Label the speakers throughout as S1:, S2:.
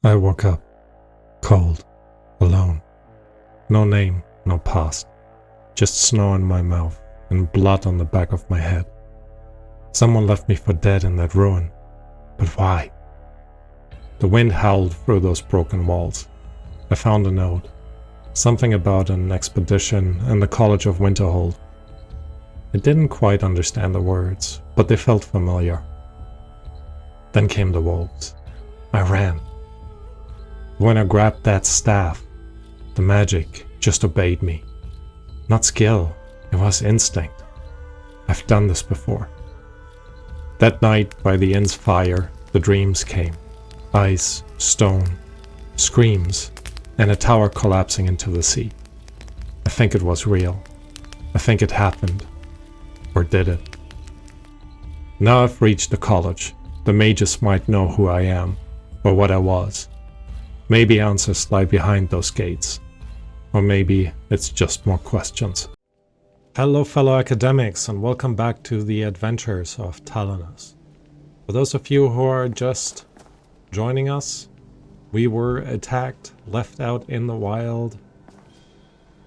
S1: I woke up, cold, alone. No name, no past. Just snow in my mouth and blood on the back of my head. Someone left me for dead in that ruin. But why? The wind howled through those broken walls. I found a note. Something about an expedition and the College of Winterhold. I didn't quite understand the words, but they felt familiar. Then came the wolves. I ran. When I grabbed that staff, the magic just obeyed me. Not skill, it was instinct. I've done this before. That night by the inn's fire, the dreams came. Ice, stone, screams, and a tower collapsing into the sea. I think it was real. I think it happened. Or did it? Now I've reached the college. The mages might know who I am, or what I was. Maybe answers lie behind those gates. Or maybe it's just more questions. Hello fellow academics, and welcome back to the adventures of Talanus. For those of you who are just joining us, we were attacked, left out in the wild,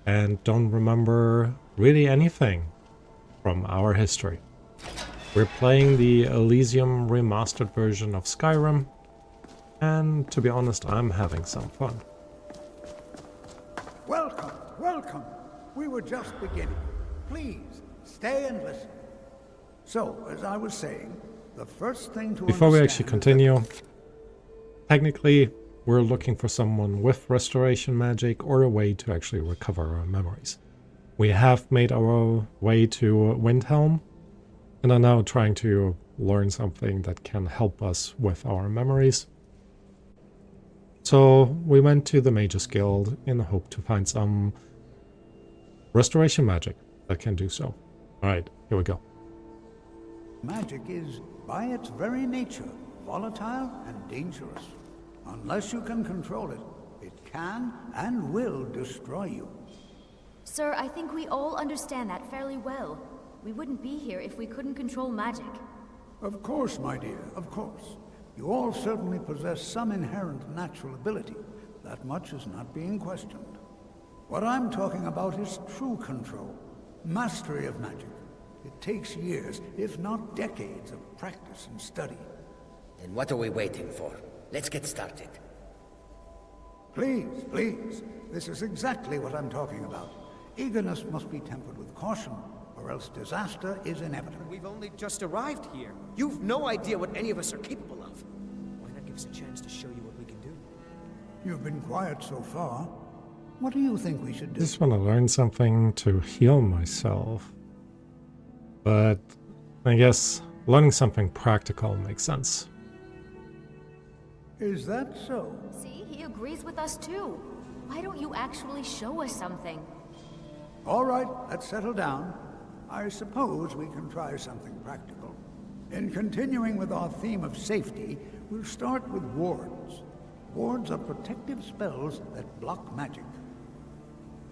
S1: and don't remember really anything from our history. We're playing the Elysium Remastered version of Skyrim, and to be honest, I'm having some fun.
S2: Welcome, welcome. We were just beginning. Please, stay and listen. So, as I was saying, the first thing to
S1: Before we actually continue, technically, we're looking for someone with restoration magic or a way to actually recover our memories. We have made our way to Windhelm, and are now trying to learn something that can help us with our memories. So we went to the Mages Guild in the hope to find some restoration magic that can do so. Alright, here we go.
S2: Magic is, by its very nature, volatile and dangerous. Unless you can control it, it can and will destroy you.
S3: Sir, I think we all understand that fairly well. We wouldn't be here if we couldn't control magic.
S2: Of course, my dear, of course. You all certainly possess some inherent natural ability. That much is not being questioned. What I'm talking about is true control, mastery of magic. It takes years, if not decades, of practice and study.
S4: Then what are we waiting for? Let's get started.
S2: Please, please. This is exactly what I'm talking about. Eagerness must be tempered with caution, or else disaster is inevitable.
S5: We've only just arrived here. You've no idea what any of us are capable of. Why not give us a chance to show you what we can do?
S2: You've been quiet so far. What do you think we should do?
S1: I just want to learn something to heal myself. But I guess learning something practical makes sense.
S2: Is that so?
S3: See, he agrees with us too. Why don't you actually show us something?
S2: All right, let's settle down. I suppose we can try something practical. In continuing with our theme of safety, we'll start with wards. Wards are protective spells that block magic.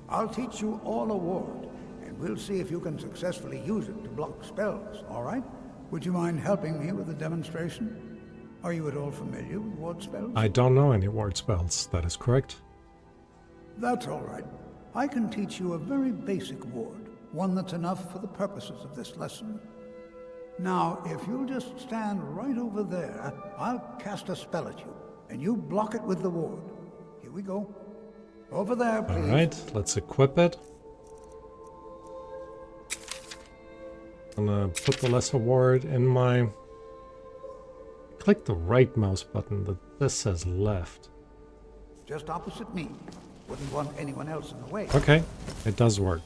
S2: I'll teach you all a ward, and we'll see if you can successfully use it to block spells, all right? Would you mind helping me with the demonstration? Are you at all familiar with ward spells?
S1: I don't know any ward spells, that is correct.
S2: That's all right. I can teach you a very basic ward, one that's enough for the purposes of this lesson. Now, if you'll just stand right over there, I'll cast a spell at you, and you block it with the ward. Here we go. Over there, please.
S1: Alright, let's equip it. I'm gonna put the lesser ward in my... Click the right mouse button, this says left.
S2: Just opposite me. Wouldn't want anyone else in the way.
S1: Okay, it does work.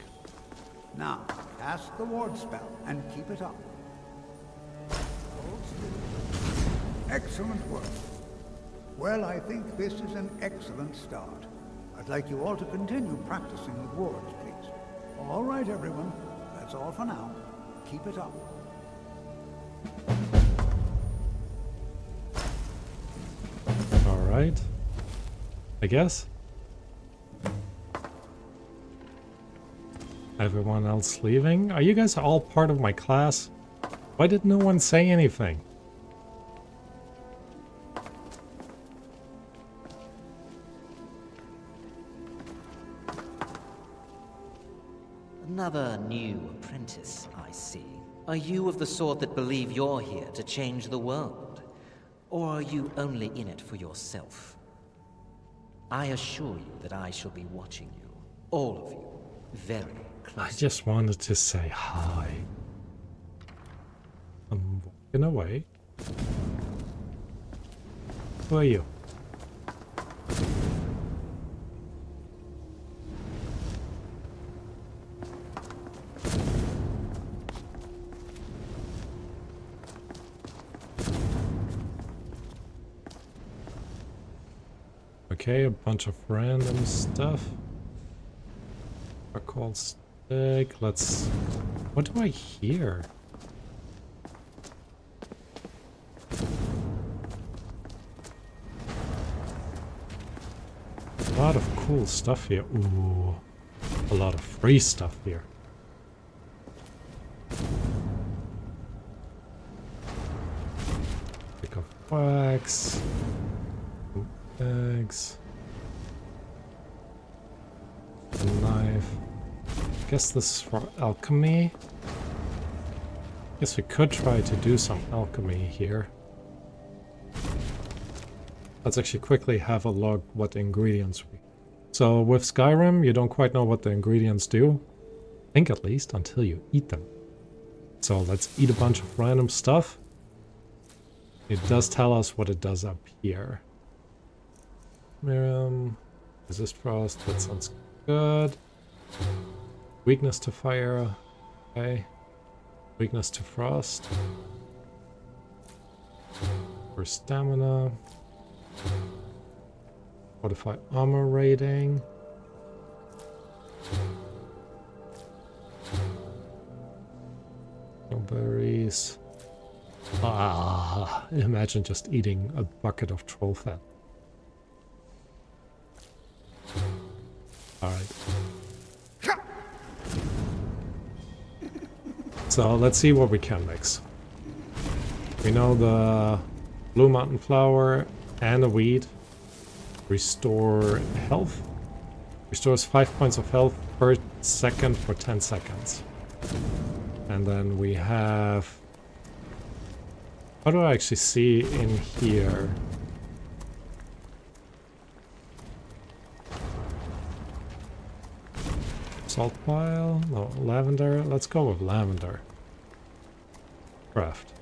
S2: Now, cast the ward spell and keep it up. Hold still. Excellent work. Well, I think this is an excellent start. I'd like you all to continue practicing with wards, please. All right, everyone. That's all for now. Keep it up.
S1: Alright. I guess. Everyone else leaving? Are you guys all part of my class? Why did no one say anything?
S6: Another new apprentice, I see. Are you of the sort that believe you're here to change the world? Or are you only in it for yourself? I assure you that I shall be watching you, all of you, very closely.
S1: I just wanted to say hi. I'm walking away. Who are you? Okay, a bunch of random stuff. A cold stick. Let's... What do I hear? A lot of cool stuff here. Ooh. A lot of free stuff here. Pick up wax. Eggs. A knife. Guess this is for alchemy. Guess we could try to do some alchemy here. Let's actually quickly have a look what the ingredients we. So with Skyrim, you don't quite know what the ingredients do. I think at least until you eat them. So let's eat a bunch of random stuff. It does tell us what it does up here. Miriam, resist frost, that sounds good. Weakness to fire, okay. Weakness to frost. For stamina. Modify armor rating. No berries. Ah, imagine just eating a bucket of troll fat. Alright. So let's see what we can mix. We know the blue mountain flower and a weed restore health. Restores 5 points of health per second for 10 seconds. And then we have... What do I actually see in here? Salt pile? No, lavender. Let's go with lavender. Craft.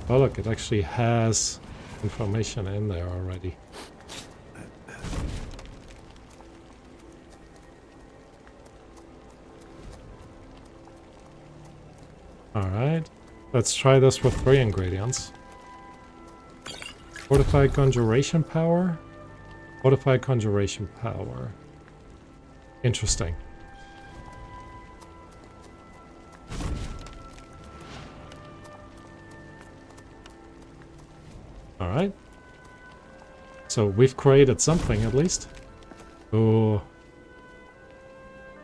S1: Oh look, it actually has information in there already. Alright, let's try this with 3 ingredients. Fortified conjuration power. Fortified conjuration power. Interesting. Alright. So we've created something at least. Oh.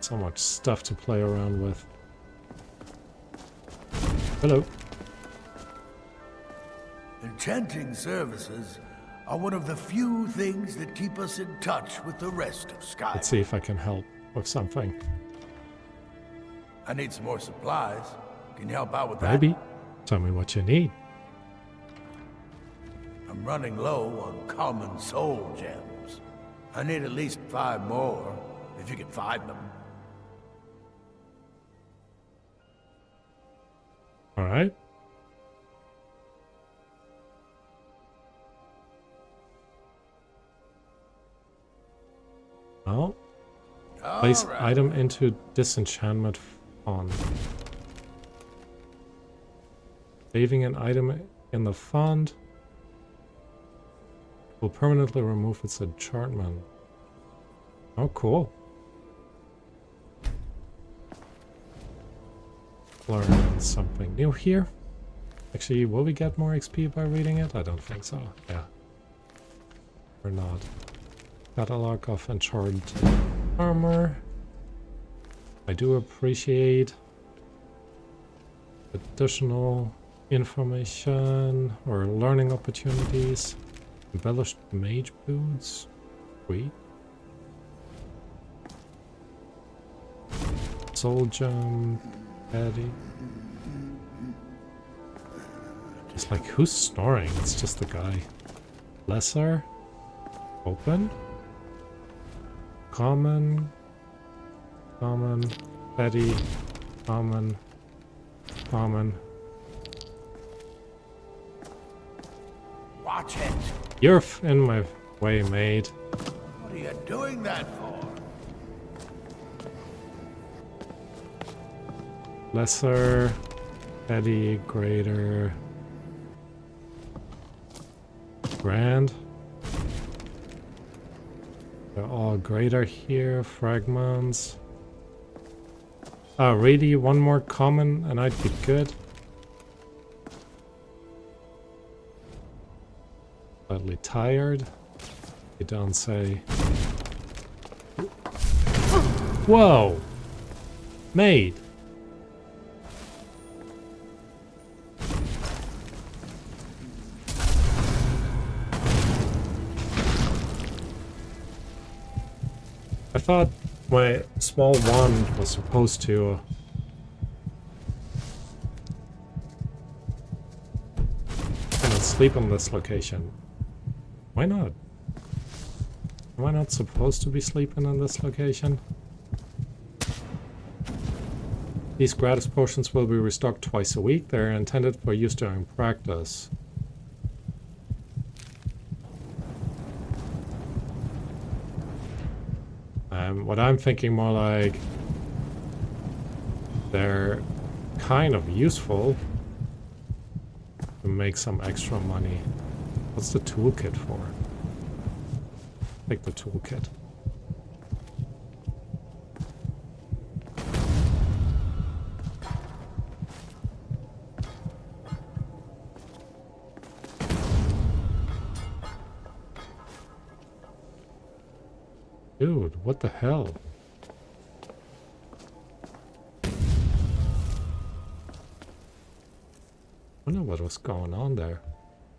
S1: So much stuff to play around with. Hello.
S2: Enchanting services are one of the few things that keep us in touch with the rest of Skyrim.
S1: Let's see if I can help with something.
S2: I need some more supplies. Can you help out with that?
S1: Maybe. Tell me what you need.
S2: I'm running low on common soul gems. I need at least 5 more, if you can find them.
S1: Alright. Well, place item into disenchantment font. Saving an item in the font will permanently remove its enchantment. Oh, cool. Learn something new here. Actually, will we get more XP by reading it? I don't think so. Yeah. Or not. Catalog of enchanted armor. I do appreciate additional information or learning opportunities. Embellished mage boots. Sweet. Soul Gem, Eddie. It's like, who's snoring? It's just the guy. Lesser. Open. Common. Common. Petty. Common. Common.
S2: Watch it.
S1: You're in my way, mate.
S2: What are you doing that for?
S1: Lesser. Petty. Greater. Grand. They're all greater here. Fragments. Oh, really? One more common and I'd be good. Slightly tired. You don't say. Whoa! Mate! I thought my small wand was supposed to kind of sleep on this location. Why not? Am I not supposed to be sleeping on this location? These gratis potions will be restocked twice a week. They're intended for use during practice. What I'm thinking more like, they're kind of useful to make some extra money. What's the toolkit for? Take the toolkit. Dude, what the hell? I wonder what was going on there.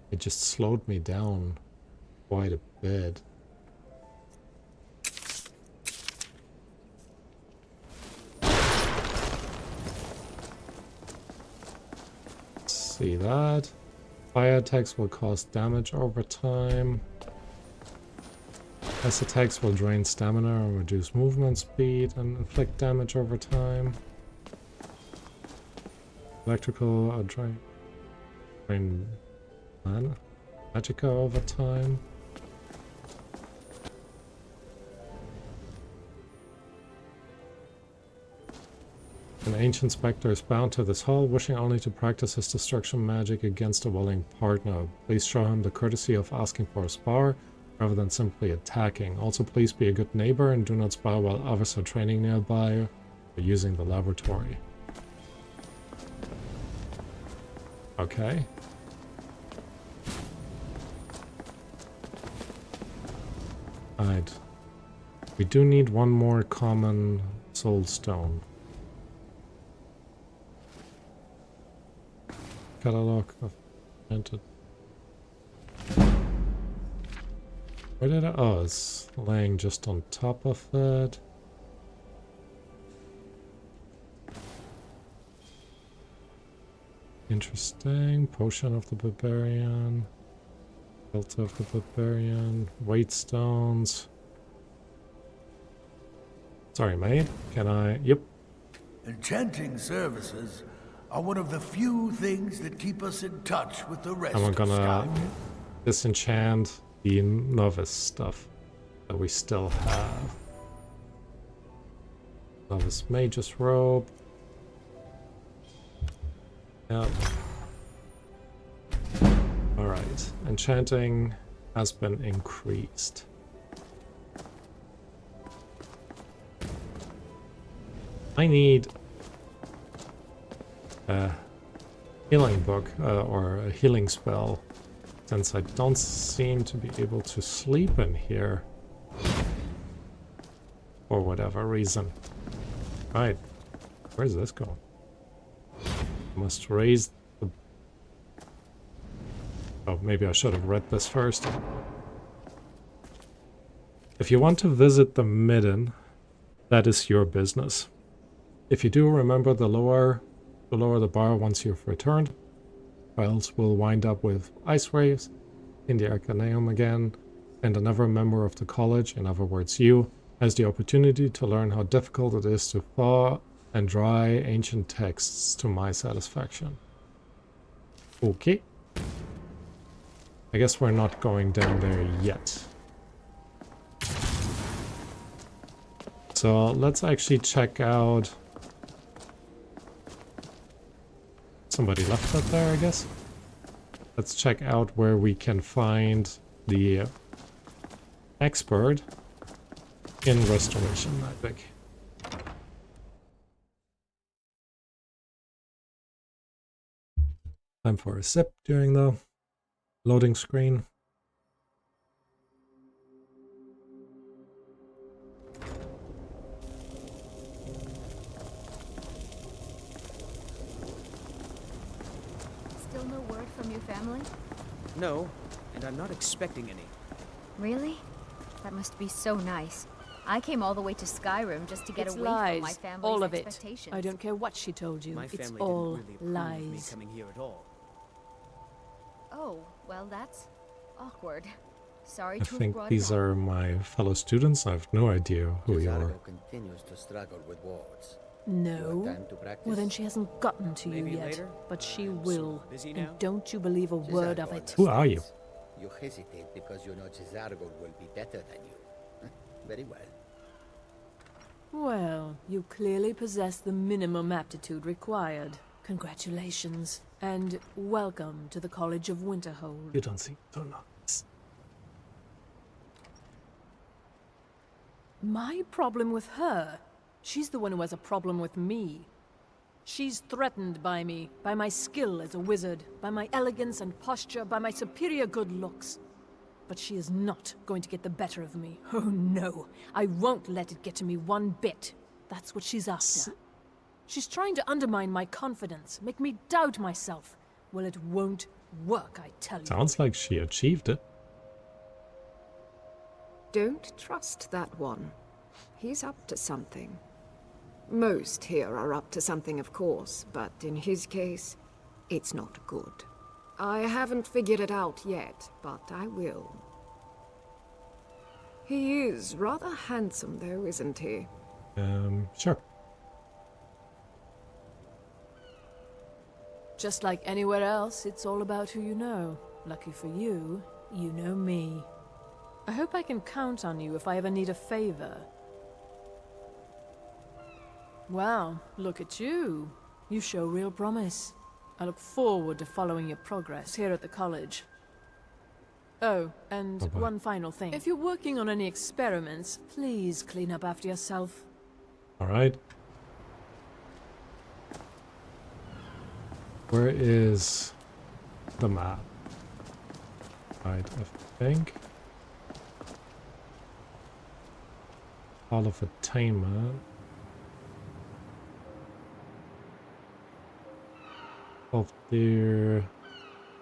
S1: It just slowed me down quite a bit. See that? Fire attacks will cause damage over time. Ice attacks will drain stamina or reduce movement speed and inflict damage over time. Electrical drain mana. Magicka over time. An ancient spectre is bound to this hall, wishing only to practice his destruction magic against a willing partner. Please show him the courtesy of asking for a spar, rather than simply attacking. Also, please be a good neighbor and do not spar while others are training nearby or using the laboratory. Okay. Alright. We do need one more common soul stone. Catalog of entered. Where did I? Oh, it's laying just on top of it. Interesting. Potion of the Barbarian. Filter of the Barbarian. Weight stones. Sorry, mate. Can I? Yep.
S2: Enchanting services are one of the few things that keep us in touch with the rest
S1: And we're
S2: of
S1: gonna
S2: Skyrim.
S1: disenchant the novice stuff that we still have. Novice mage's robe. Yep. Alright. Enchanting has been increased. I need a healing book or a healing spell, since I don't seem to be able to sleep in here for whatever reason. Right, where's this going? Must raise the... Oh, maybe I should have read this first. If you want to visit the Midden, that is your business. If you do, remember the lower the bar once you've returned, or else we'll wind up with ice waves in the Arcaneum again, and another member of the college, in other words you, has the opportunity to learn how difficult it is to thaw and dry ancient texts to my satisfaction. Okay. I guess we're not going down there yet. So let's actually check out... Somebody left that there, I guess. Let's check out where we can find the expert in restoration magic. Time for a sip during the loading screen.
S3: Still no word from your family?
S5: No, and I'm not expecting any.
S3: Really? That must be so nice. I came all the way to Skyrim just to get away from my family's
S7: all of it.
S3: expectations.
S7: I don't care what she told you.
S5: My
S7: It's
S5: family
S7: all
S5: didn't really approve of me
S7: lies.
S5: coming here at all.
S3: Oh, well, that's awkward. Sorry
S1: I
S3: to have
S1: think
S3: brought
S1: these
S3: it up.
S1: are my fellow students. I have no idea who you are.
S4: Zargo continues to struggle with wards. You
S7: No.
S4: have time to practice?
S7: Well, then she hasn't gotten to you
S5: Maybe
S7: yet.
S5: later?
S7: But she
S5: I'm
S7: will.
S5: so busy
S7: And
S5: now.
S7: don't you believe a word of
S4: Zargo
S7: it.
S1: Who are you?
S4: You hesitate because you know Cesargo will be better than you. Very well.
S7: Well, you clearly possess the minimum aptitude required. Congratulations. And welcome to the College of Winterhold.
S1: You don't seem so nice.
S7: My problem with her? She's the one who has a problem with me. She's threatened by me, by my skill as a wizard, by my elegance and posture, by my superior good looks. But she is not going to get the better of me. Oh no, I won't let it get to me one bit. That's what she's after. She's trying to undermine my confidence, make me doubt myself. Well, it won't work, I tell you.
S1: Sounds like she achieved it.
S8: Don't trust that one. He's up to something. Most here are up to something, of course, but in his case, it's not good. I haven't figured it out yet, but I will. He is rather handsome, though, isn't he?
S1: Sure.
S7: Just like anywhere else, it's all about who you know. Lucky for you, you know me. I hope I can count on you if I ever need a favor. Wow, look at you. You show real promise. I look forward to following your progress here at the college. Oh, and
S1: Bye-bye.
S7: one final thing. If you're working on any experiments, please clean up after yourself.
S1: Alright. Where is the map? Right, I think. Hall of Attainment. Of the...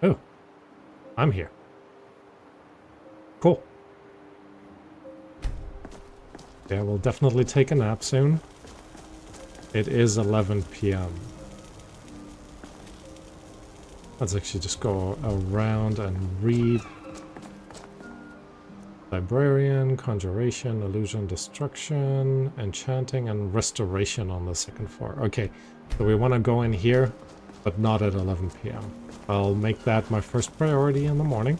S1: Oh! I'm here. Cool. Yeah, we'll definitely take a nap soon. It is 11 p.m. Let's actually just go around and read. Librarian, Conjuration, Illusion, Destruction, Enchanting, and Restoration on the second floor. Okay, so we want to go in here, but not at 11 p.m. I'll make that my first priority in the morning.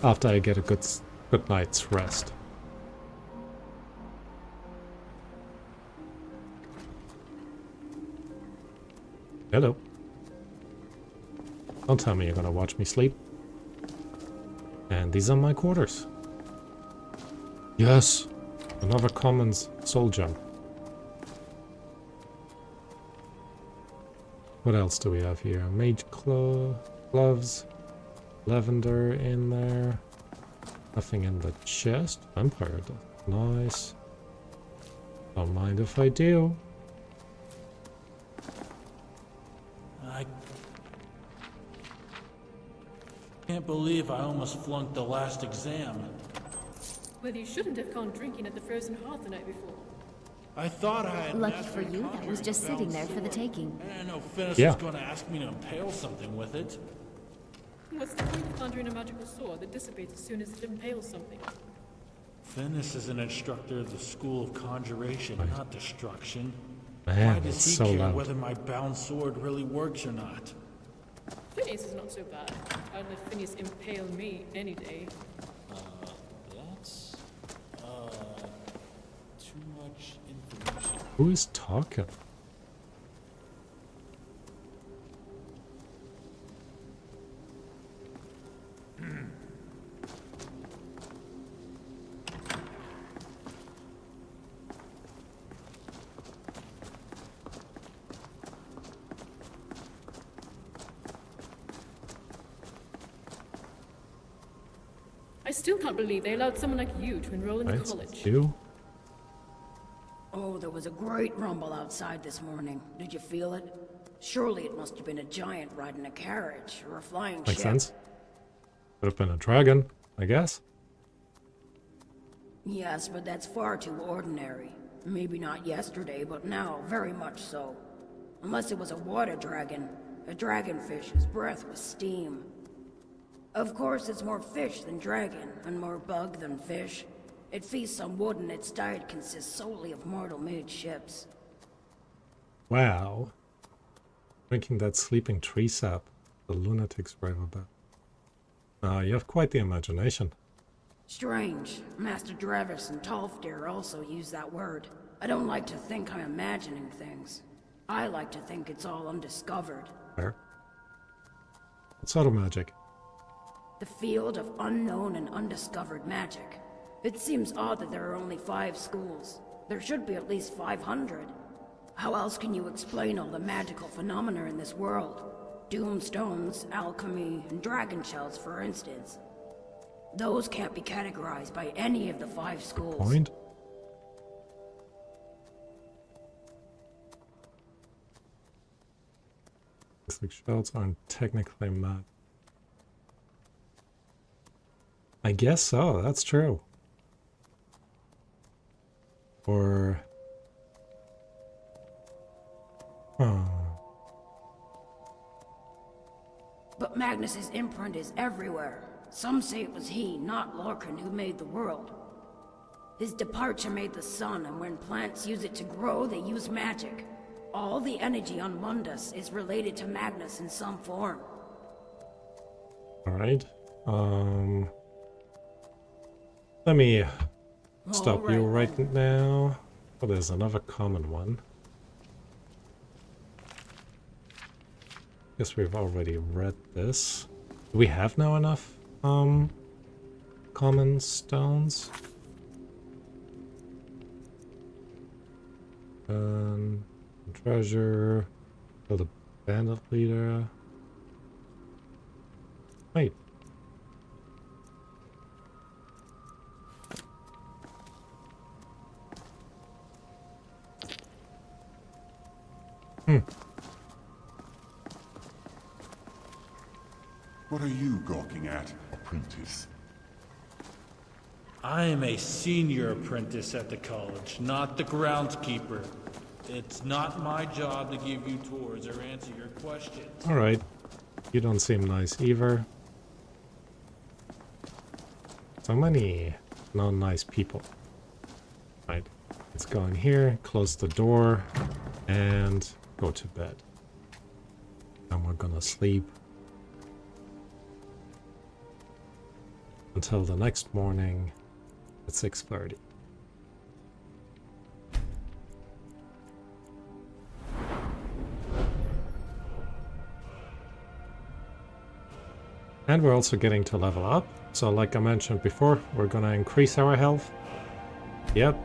S1: After I get a good night's rest. Hello. Don't tell me you're gonna watch me sleep. And these are my quarters. Yes! Another commons soul gem. What else do we have here? Mage gloves. Lavender in there. Nothing in the chest. Vampire dust. Nice. Don't mind if I do.
S9: I can't believe I almost flunked the last exam.
S10: Well, you shouldn't have gone drinking at the Frozen Hearth the night before.
S9: I thought I had
S3: Lucky
S9: mastered
S3: for you, that was
S9: conjuring
S3: just
S9: a
S3: sitting
S9: bound
S3: there for the
S9: sword.
S3: taking.
S9: I didn't know Finis
S1: Yeah.
S9: was going to ask me to impale something with it.
S10: What's the point of conjuring a magical sword that dissipates as soon as it impales something?
S9: Finis is an instructor of the School of Conjuration, not destruction.
S1: Man,
S9: Why does
S1: it's
S9: he
S1: so
S9: care
S1: loud.
S9: whether my bound sword really works or not?
S10: Phineas is not so bad. I'd let Phineas impale me any day.
S9: That's too much information.
S1: Who is talking?
S10: I still can't believe they allowed someone like you to enroll in the
S1: Right,
S10: college.
S1: you?
S11: Oh, there was a great rumble outside this morning. Did you feel it? Surely it must have been a giant riding a carriage or a flying
S1: Makes
S11: ship.
S1: sense. Could have been a dragon, I guess.
S11: Yes, but that's far too ordinary. Maybe not yesterday, but now very much so. Unless it was a water dragon, a dragonfish whose breath was steam. Of course, it's more fish than dragon, and more bug than fish. It feasts on wood, and its diet consists solely of mortal-made ships.
S1: Wow. Drinking that sleeping tree sap the lunatics rave about. You have quite the imagination.
S11: Strange. Master Dravis and Tolfdir also use that word. I don't like to think I'm imagining things. I like to think it's all undiscovered.
S1: Fair. What sort of magic?
S11: The field of unknown and undiscovered magic. It seems odd that there are only 5 schools. There should be at least 500. How else can you explain all the magical phenomena in this world? Doomstones, alchemy, and dragon shells, for instance. Those can't be categorized by any of the 5 schools.
S1: Point? Looks like shells aren't technically mad. I guess so, that's true. Or...
S11: But Magnus's imprint is everywhere. Some say it was he, not Lorcan, who made the world. His departure made the sun, and when plants use it to grow, they use magic. All the energy on Mundus is related to Magnus in some form.
S1: Alright. Let me stop you right now. Oh, there's another common one. Guess we've already read this. Do we have now enough common stones? Treasure for the bandit leader. Wait.
S12: What are you gawking at, apprentice?
S9: I am a senior apprentice at the college, not the groundskeeper. It's not my job to give you tours or answer your questions.
S1: Alright. You don't seem nice either. So many non-nice people. Right. Let's go in here, close the door, and go to bed. And we're gonna sleep until the next morning at 6:30. And we're also getting to level up. So like I mentioned before, we're gonna increase our health. Yep.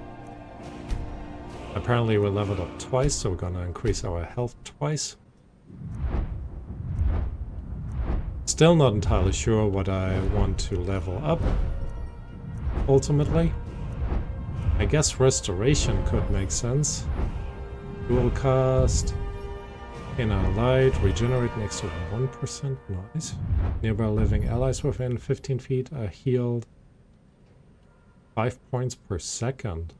S1: Apparently we leveled up twice, so we're gonna increase our health twice. Still not entirely sure what I want to level up. Ultimately. I guess restoration could make sense. Dual cast. In our light, regenerate next to 1%. Nice. Nearby living allies within 15 feet are healed 5 points per second.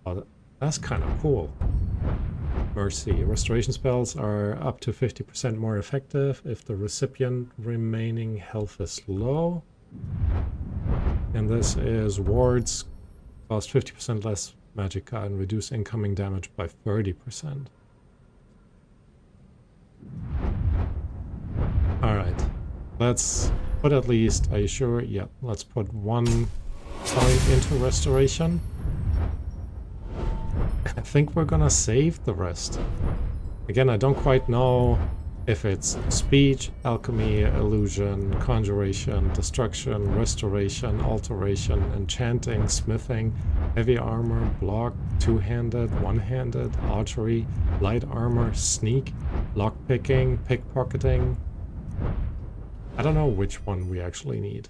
S1: Oh, That's kind of cool. Mercy. Restoration spells are up to 50% more effective if the recipient remaining health is low. And this is wards cost 50% less magicka and reduce incoming damage by 30%. Alright. Let's put at least, are you sure? Yeah, let's put 1 point into restoration. I think we're gonna save the rest. Again, I don't quite know if it's speech, alchemy, illusion, conjuration, destruction, restoration, alteration, enchanting, smithing, heavy armor, block, two-handed, one-handed, archery, light armor, sneak, lockpicking, pickpocketing. I don't know which one we actually need.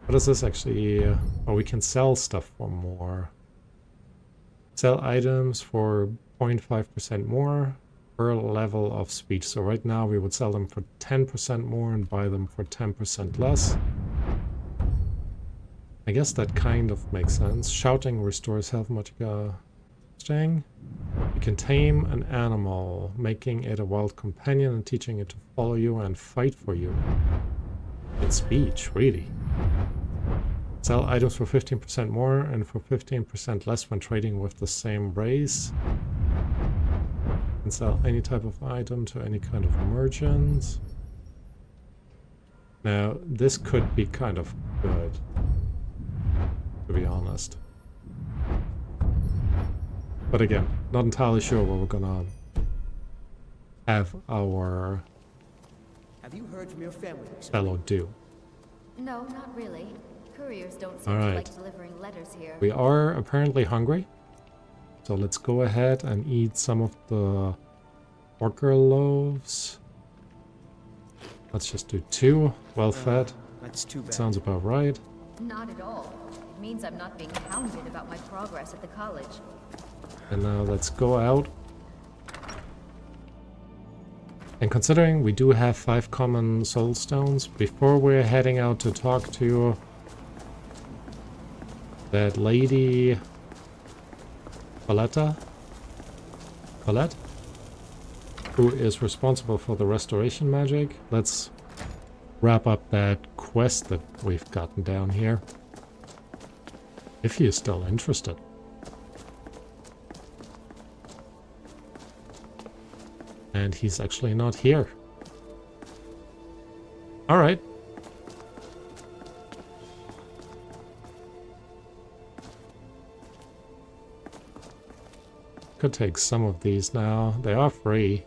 S1: What is this actually? Oh, we can sell stuff for more. Sell items for 0.5% more per level of speech. So right now we would sell them for 10% more and buy them for 10% less. I guess that kind of makes sense. Shouting restores health magicka. Interesting. You can tame an animal, making it a wild companion and teaching it to follow you and fight for you. It's speech, really. Sell items for 15% more and for 15% less when trading with the same race. And sell any type of item to any kind of merchant. Now, this could be kind of good, to be honest. But again, not entirely sure what we're gonna have our
S5: heard from your family?
S1: fellow do.
S3: No, not really. Couriers don't seem to like delivering letters here.
S1: We are apparently hungry. So let's go ahead and eat some of the orca loaves. Let's just do 2. Well fed.
S5: That's too bad.
S1: Sounds about right.
S3: Not at all. It means I'm not being hounded about my progress at the college.
S1: And now let's go out. And considering we do have 5 common soul stones, before we're heading out to talk to that lady Colette, who is responsible for the restoration magic, let's wrap up that quest that we've gotten down here. If he is still interested. And he's actually not here. Alright. Could take some of these now. They are free.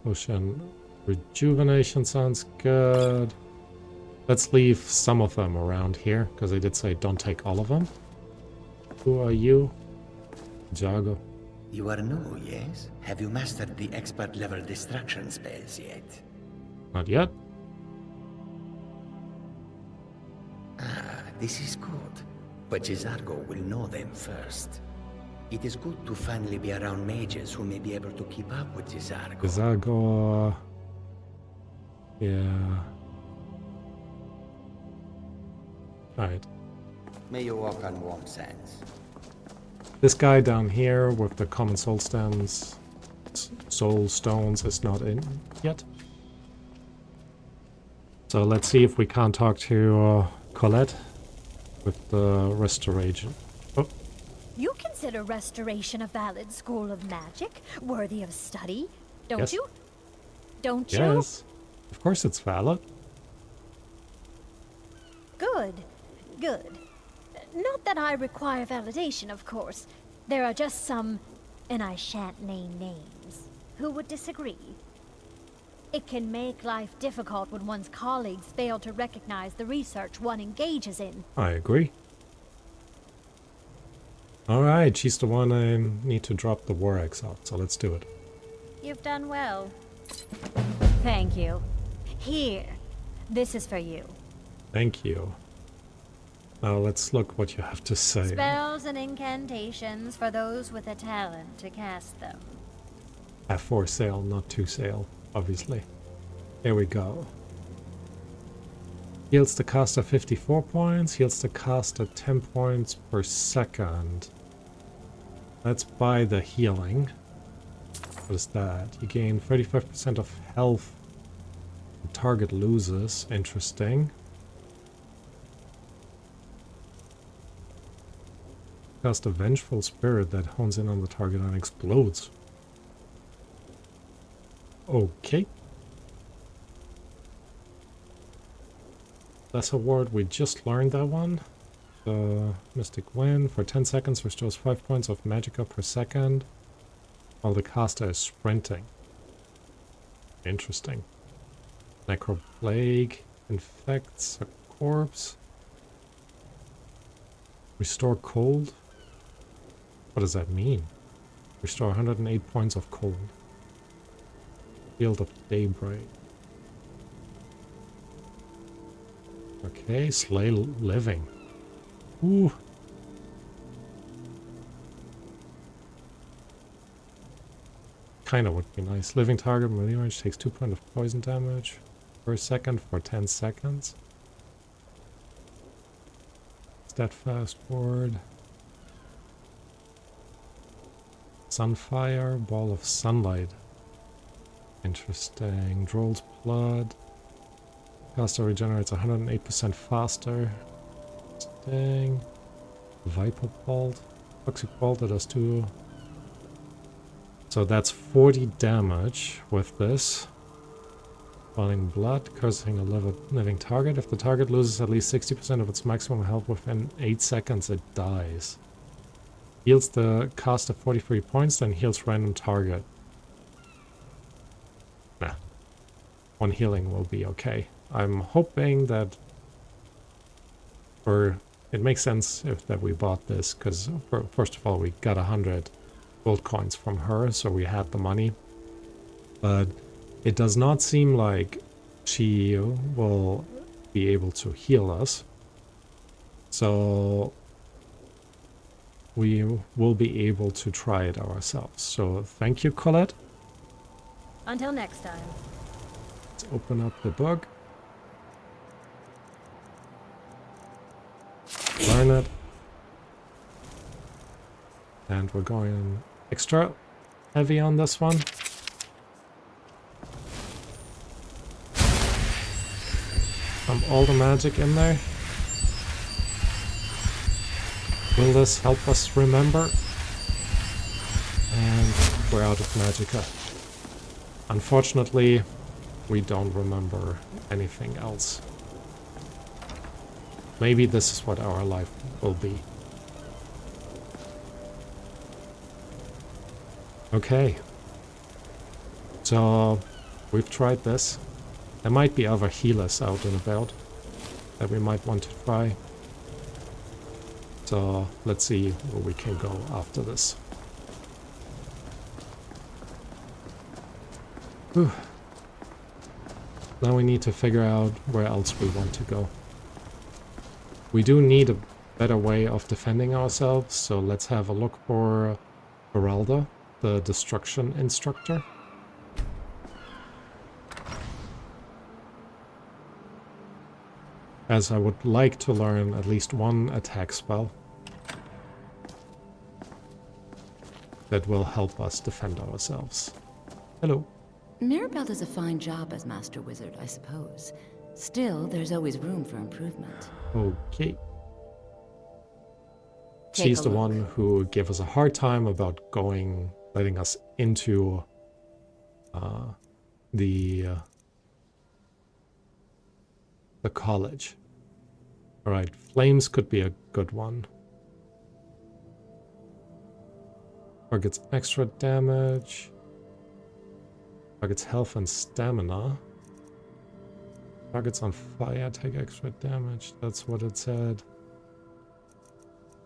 S1: Ocean rejuvenation sounds good. Let's leave some of them around here, because I did say don't take all of them. Who are you? Jago.
S13: You are new, yes? Have you mastered the expert level distraction spells yet?
S1: Not yet.
S13: Ah, this is good. But Gisargo will know them first. It is good to finally be around mages who may be able to keep up with Gisargo.
S1: Gisargo... yeah... Alright.
S13: May you walk on warm sands.
S1: This guy down here with the common soul stones is not in yet. So let's see if we can't talk to Colette with the restoration. Oh.
S14: You consider restoration a valid school of magic, worthy of study, don't you? Don't you?
S1: Yes, of course it's valid.
S14: Good, good. Not that I require validation, of course. There are just some, and I shan't name names, who would disagree. It can make life difficult when one's colleagues fail to recognize the research one engages in.
S1: I agree. Alright, she's the one I need to drop the war axe off, so let's do it.
S14: You've done well. Thank you. Here, this is for you.
S1: Thank you. Now let's look what you have to say.
S14: Spells and incantations for those with a talent to cast them.
S1: Have for sale, not to sale, obviously. Here we go. Heals the caster 54 points, heals the caster 10 points per second. Let's buy the healing. What is that? You gain 35% of health. The target loses. Interesting. Cast a vengeful spirit that hones in on the target and explodes. Okay. Lesser ward, we just learned that one. The Mystic Wind for 10 seconds restores 5 points of magicka per second while the caster is sprinting. Interesting. Necroplague infects a corpse. Restore cold? What does that mean? Restore 108 points of cold. Field of Daybreak. Okay, slay living. Ooh. Kinda would be nice. Living target melee range takes 2 points of poison damage per second for 10 seconds. Steadfast ward. Sunfire, ball of sunlight. Interesting. Droll's blood. Caster regenerates 108% faster. Interesting. Viper bolt. Toxic bolt, that does 2. So that's 40 damage with this. Burning blood, cursing a living target. If the target loses at least 60% of its maximum health within 8 seconds, it dies. Heals the caster 43 points, then heals random target. Nah. One healing will be okay. I'm hoping that... it makes sense that we bought this, because first of all we got 100 gold coins from her, so we had the money. But it does not seem like she will be able to heal us. So we will be able to try it ourselves. So thank you, Colette.
S14: Until next time.
S1: Let's open up the book. Learn it. And we're going extra heavy on this one. All the magic in there. Will this help us remember? And we're out of magicka. Unfortunately, we don't remember anything else. Maybe this is what our life will be. Okay. So, we've tried this. There might be other healers out and about that we might want to try. So, let's see where we can go after this. Whew. Now we need to figure out where else we want to go. We do need a better way of defending ourselves, so let's have a look for Geralda, the destruction instructor. As I would like to learn at least one attack spell that will help us defend ourselves. Hello.
S15: Mirabelle does a fine job as Master Wizard, I suppose. Still, there's always room for improvement.
S1: Okay. She's the one who gave us a hard time about letting us into the college. Alright, flames could be a good one. Targets extra damage. Targets health and stamina. Targets on fire take extra damage. That's what it said.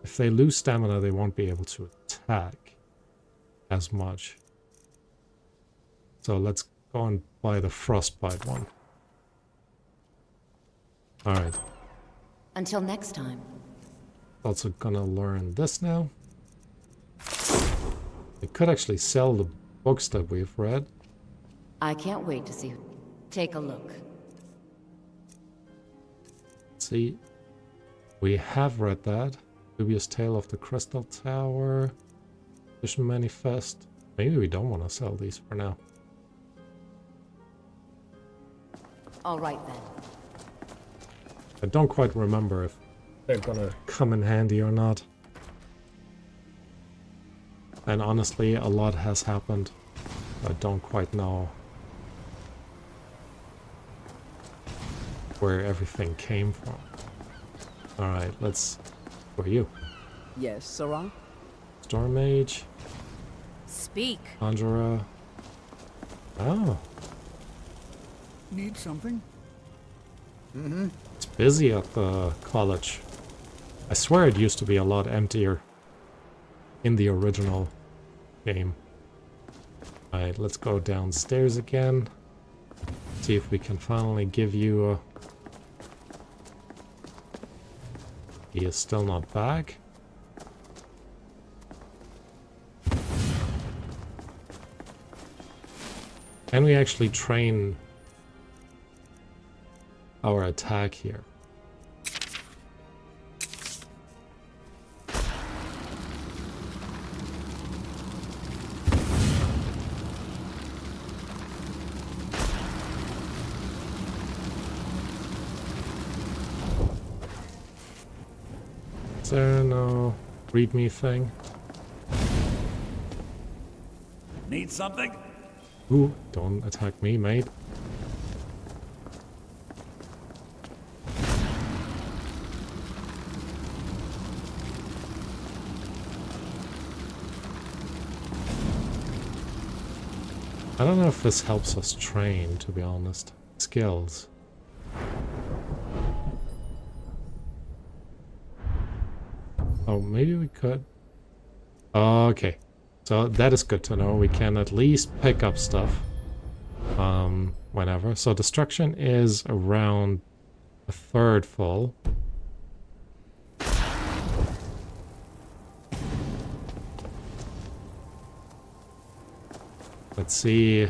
S1: If they lose stamina, they won't be able to attack as much. So let's go and buy the frostbite one. Alright.
S15: Until next time.
S1: Also gonna learn this now. We could actually sell the books that we've read.
S15: I can't wait to see. Take a look.
S1: see. We have read that. Dubious Tale of the Crystal Tower. Vision Manifest. Maybe we don't want to sell these for now.
S15: All right then.
S1: I don't quite remember if they're gonna come in handy or not. And honestly, a lot has happened. I don't quite know where everything came from. Alright, let's... Who are you?
S16: Yes, Sarah?
S1: Storm Mage.
S7: Speak.
S1: Conjurer. Oh.
S2: Need something?
S1: It's busy at the college. I swear it used to be a lot emptier in the original game. Alright, let's go downstairs again. See if we can finally give you a... He is still not back. Can we actually train our attack here? Is there no readme thing?
S17: Need something?
S1: Ooh, don't attack me, mate. I don't know if this helps us train, to be honest. Skills. Oh, maybe we could. Okay. So that is good to know. We can at least pick up stuff. Whenever. So destruction is around a third full. Let's see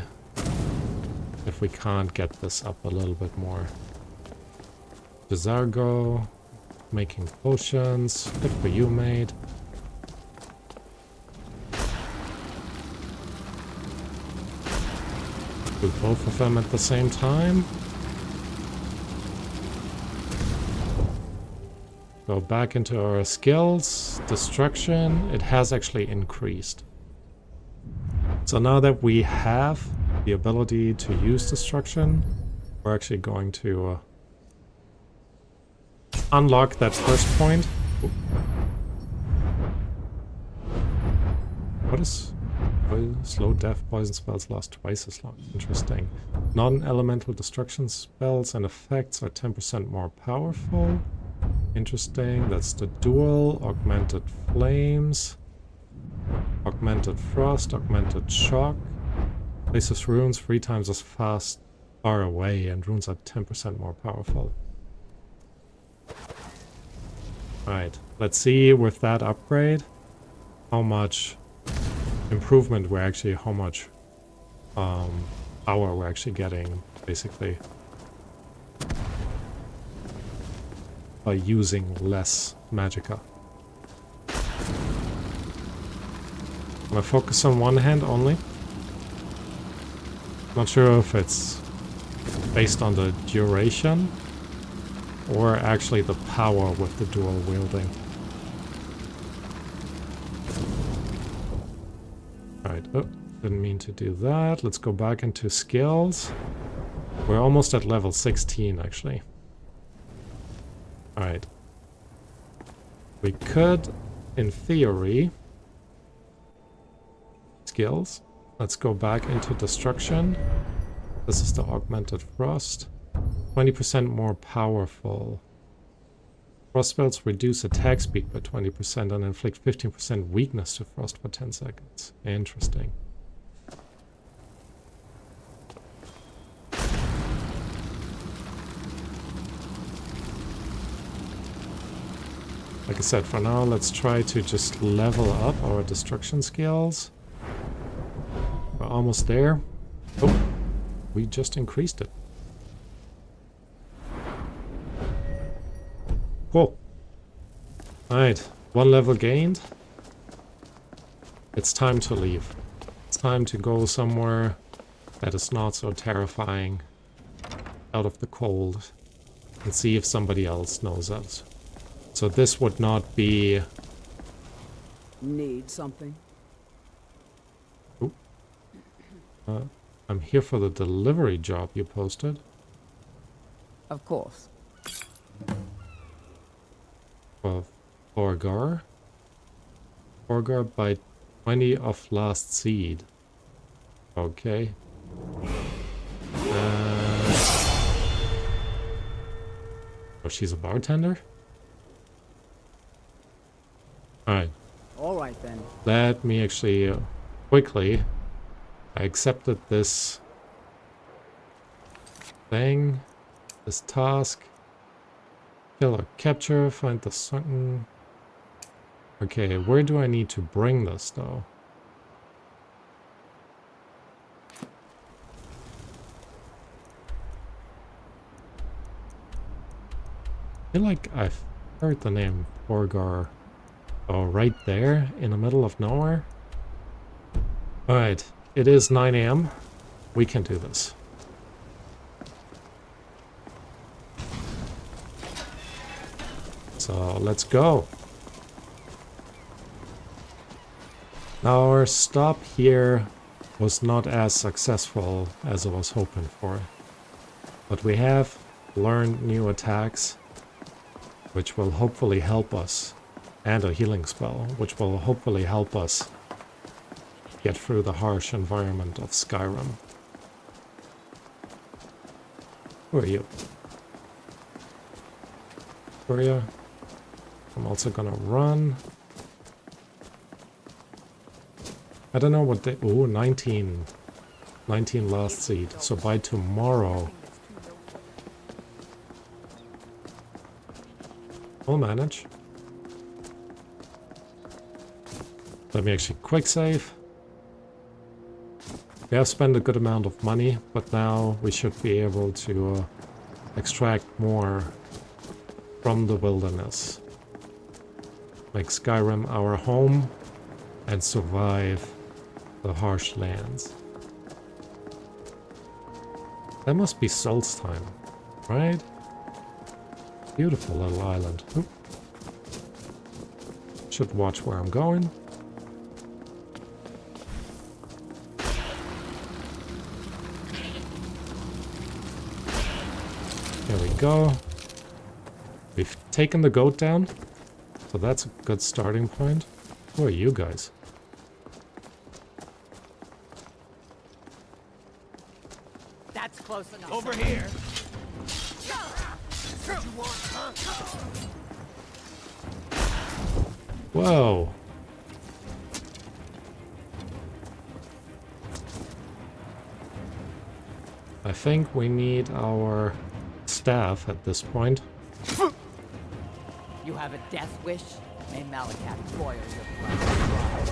S1: if we can't get this up a little bit more. Desargo, making potions. Good for you, mate. Do both of them at the same time. Go back into our skills. Destruction. It has actually increased. So now that we have the ability to use destruction, we're actually going to unlock that first point. Ooh. What is... Slow death poison spells last twice as long. Interesting. Non-elemental destruction spells and effects are 10% more powerful. Interesting. That's the dual. Augmented flames. Augmented frost. Augmented shock. Places runes 3 times as far away, and runes are 10% more powerful. Alright. Let's see with that upgrade how much improvement we're actually, how much power we're actually getting, basically, by using less magicka. I'm gonna focus on one hand only. Not sure if it's based on the duration or actually the power with the dual wielding. Alright, oh, didn't mean to do that. Let's go back into skills. We're almost at level 16, actually. Alright. We could, in theory... Skills. Let's go back into destruction. This is the augmented frost. 20% more powerful. Frost spells reduce attack speed by 20% and inflict 15% weakness to frost for 10 seconds. Interesting. Like I said, for now, let's try to just level up our destruction skills. We're almost there. Oh, we just increased it. Cool. Alright, 1 level gained. It's time to leave. It's time to go somewhere that is not so terrifying, out of the cold, and see if somebody else knows us. So this would not be...
S16: Need something?
S1: Ooh. I'm here for the delivery job you posted.
S16: Of course.
S1: Well, Forgar. Forgar by 20 of last seed. Okay. Oh, she's a bartender? Alright.
S16: Alright then.
S1: Let me actually quickly... I accepted this thing, this task. Kill or capture, find the sunken... Okay, where do I need to bring this though? I feel like I've heard the name Forgar. Oh, right there in the middle of nowhere? Alright, it is 9 AM. We can do this. So let's go. Our stop here was not as successful as I was hoping for. But we have learned new attacks, which will hopefully help us, and a healing spell, which will hopefully help us get through the harsh environment of Skyrim. Who are you? Victoria. I'm also gonna run. I don't know what they... Ooh, 19. 19 last seed. So by tomorrow... we'll manage. Let me actually quick save. We have spent a good amount of money, but now we should be able to extract more from the wilderness. Make Skyrim our home and survive the harsh lands. That must be Solstheim, right? Beautiful little island. Oop. Should watch where I'm going. There we go. We've taken the goat down, so that's a good starting point. Who are you guys?
S16: That's close enough.
S5: Over here.
S1: Whoa. I think we need our staff at this point.
S16: You have a death wish? May Malakat boil your blood.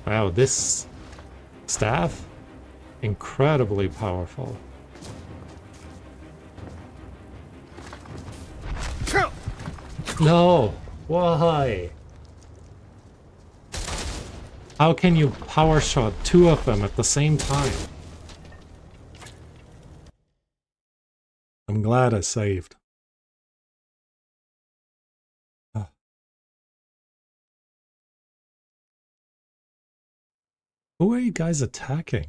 S1: Wow, this staff, incredibly powerful. No, why? How can you power shot 2 of them at the same time? I'm glad I saved. Who are you guys attacking?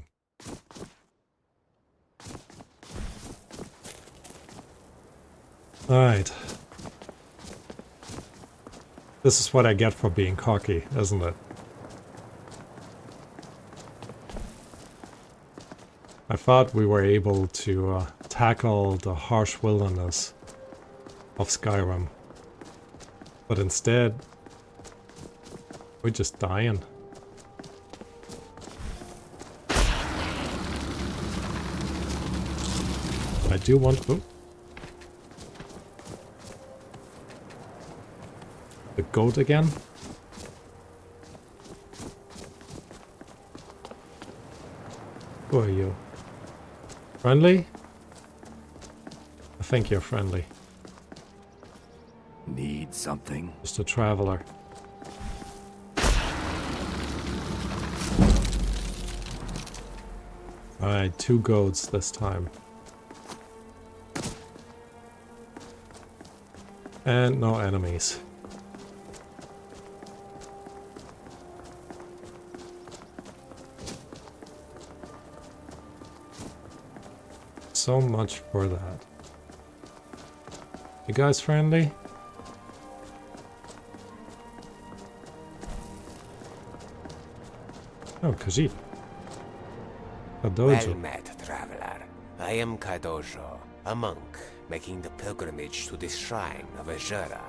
S1: Alright. This is what I get for being cocky, isn't it? I thought we were able to tackle the harsh wilderness of Skyrim. But instead, we're just dying. I do want... Oh. The goat again. Who are you? Friendly? I think you're friendly.
S17: Need something?
S1: Just a traveler. Alright, 2 goats this time. And no enemies. So much for that. You guys friendly? Oh, Khajiit.
S18: Well met, traveler. I am Kadojo, a monk making the pilgrimage to the shrine of Azura.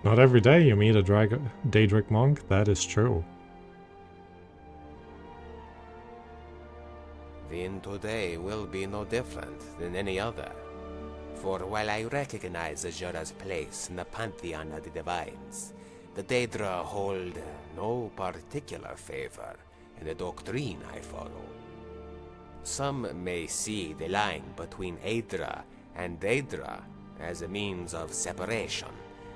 S1: Not every day you meet a Daedric monk, that is true.
S18: Then today will be no different than any other. For while I recognize Azura's place in the pantheon of the divines, the Daedra hold no particular favor in the doctrine I follow. Some may see the line between Aedra and Daedra as a means of separation,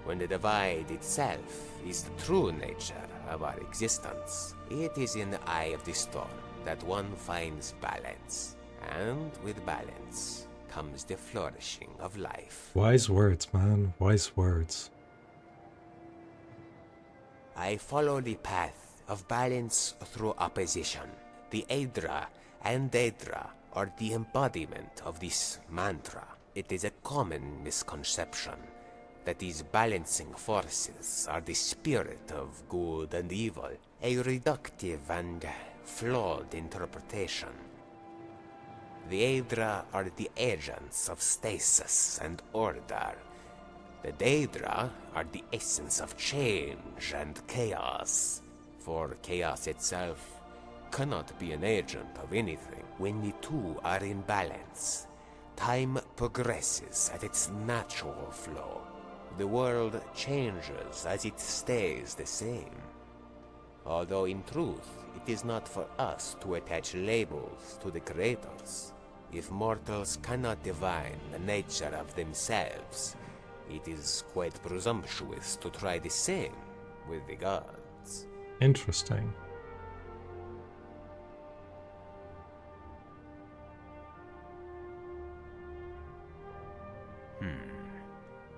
S18: when the divide itself is the true nature of our existence. It is in the eye of the storm that one finds balance, and with balance comes the flourishing of life.
S1: Wise words, man. Wise words.
S18: I follow the path of balance through opposition. The Aedra and Daedra are the embodiment of this mantra. It is a common misconception that these balancing forces are the spirit of good and evil, a reductive and flawed interpretation. The Aedra are the agents of stasis and order. The Daedra are the essence of change and chaos, for chaos itself cannot be an agent of anything. When the two are in balance, time progresses at its natural flow. The world changes as it stays the same. Although in truth, it is not for us to attach labels to the creators. If mortals cannot divine the nature of themselves, it is quite presumptuous to try the same with the gods.
S1: Interesting.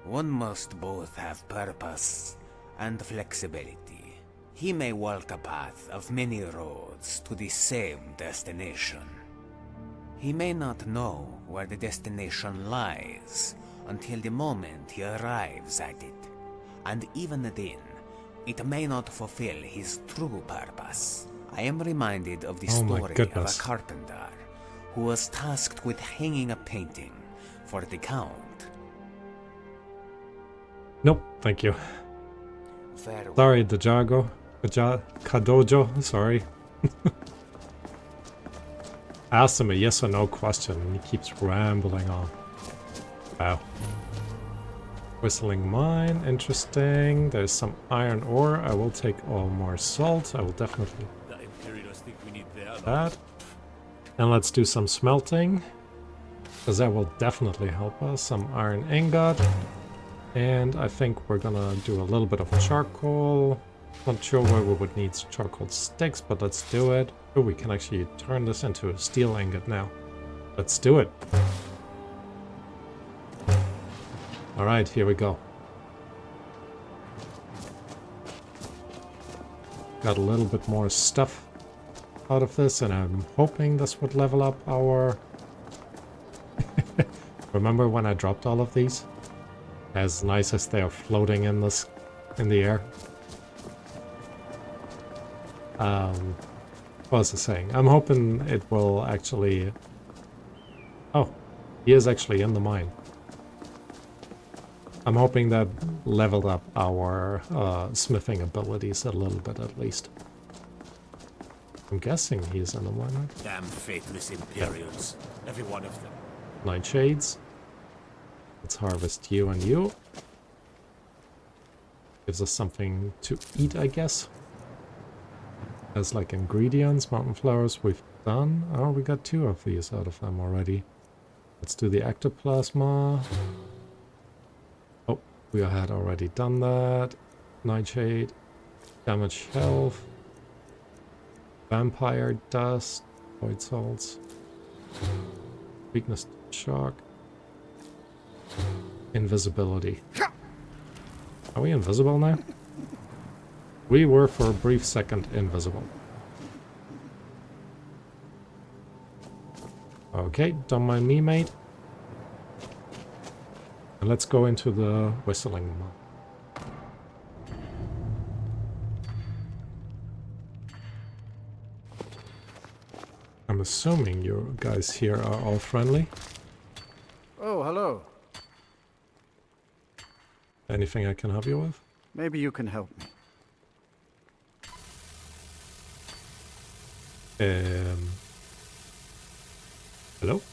S18: One must both have purpose and flexibility. He may walk a path of many roads to the same destination. He may not know where the destination lies until the moment he arrives at it. And even then, it may not fulfill his true purpose. I am reminded of the story of a carpenter who was tasked with hanging a painting for the Count.
S1: Nope, thank you.
S18: Farewell.
S1: Sorry, Kadojo, sorry. Asked him a yes or no question and he keeps rambling on. Wow. Whistling mine, interesting. There's some iron ore. I will take all more salt. I will definitely that. And let's do some smelting, because that will definitely help us. Some iron ingot. And I think we're gonna do a little bit of charcoal. Not sure where we would need charcoal sticks, but let's do it. Oh, we can actually turn this into a steel ingot now. Let's do it. Alright, here we go. Got a little bit more stuff out of this, and I'm hoping this would level up our... Remember when I dropped all of these? As nice as they are floating in the air. What was I saying? I'm hoping it will actually... Oh, he is actually in the mine. I'm hoping that leveled up our smithing abilities a little bit at least. I'm guessing he's in the mine, right?
S17: Damn faithless Imperials. Every one of them.
S1: Nightshades. Let's harvest you and you. Gives us something to eat, I guess. As like ingredients, mountain flowers we've done. Oh, we got 2 of these out of them already. Let's do the ectoplasma. Oh, we had already done that. Nightshade. Damage health. Vampire dust. Void salts. Weakness to shock. Invisibility. Are we invisible now? We were for a brief second invisible. Okay, don't mind me, mate. And let's go into the whistling mine. I'm assuming you guys here are all friendly.
S19: Oh, hello.
S1: Anything I can help you with?
S19: Maybe you can help me.
S1: Hello?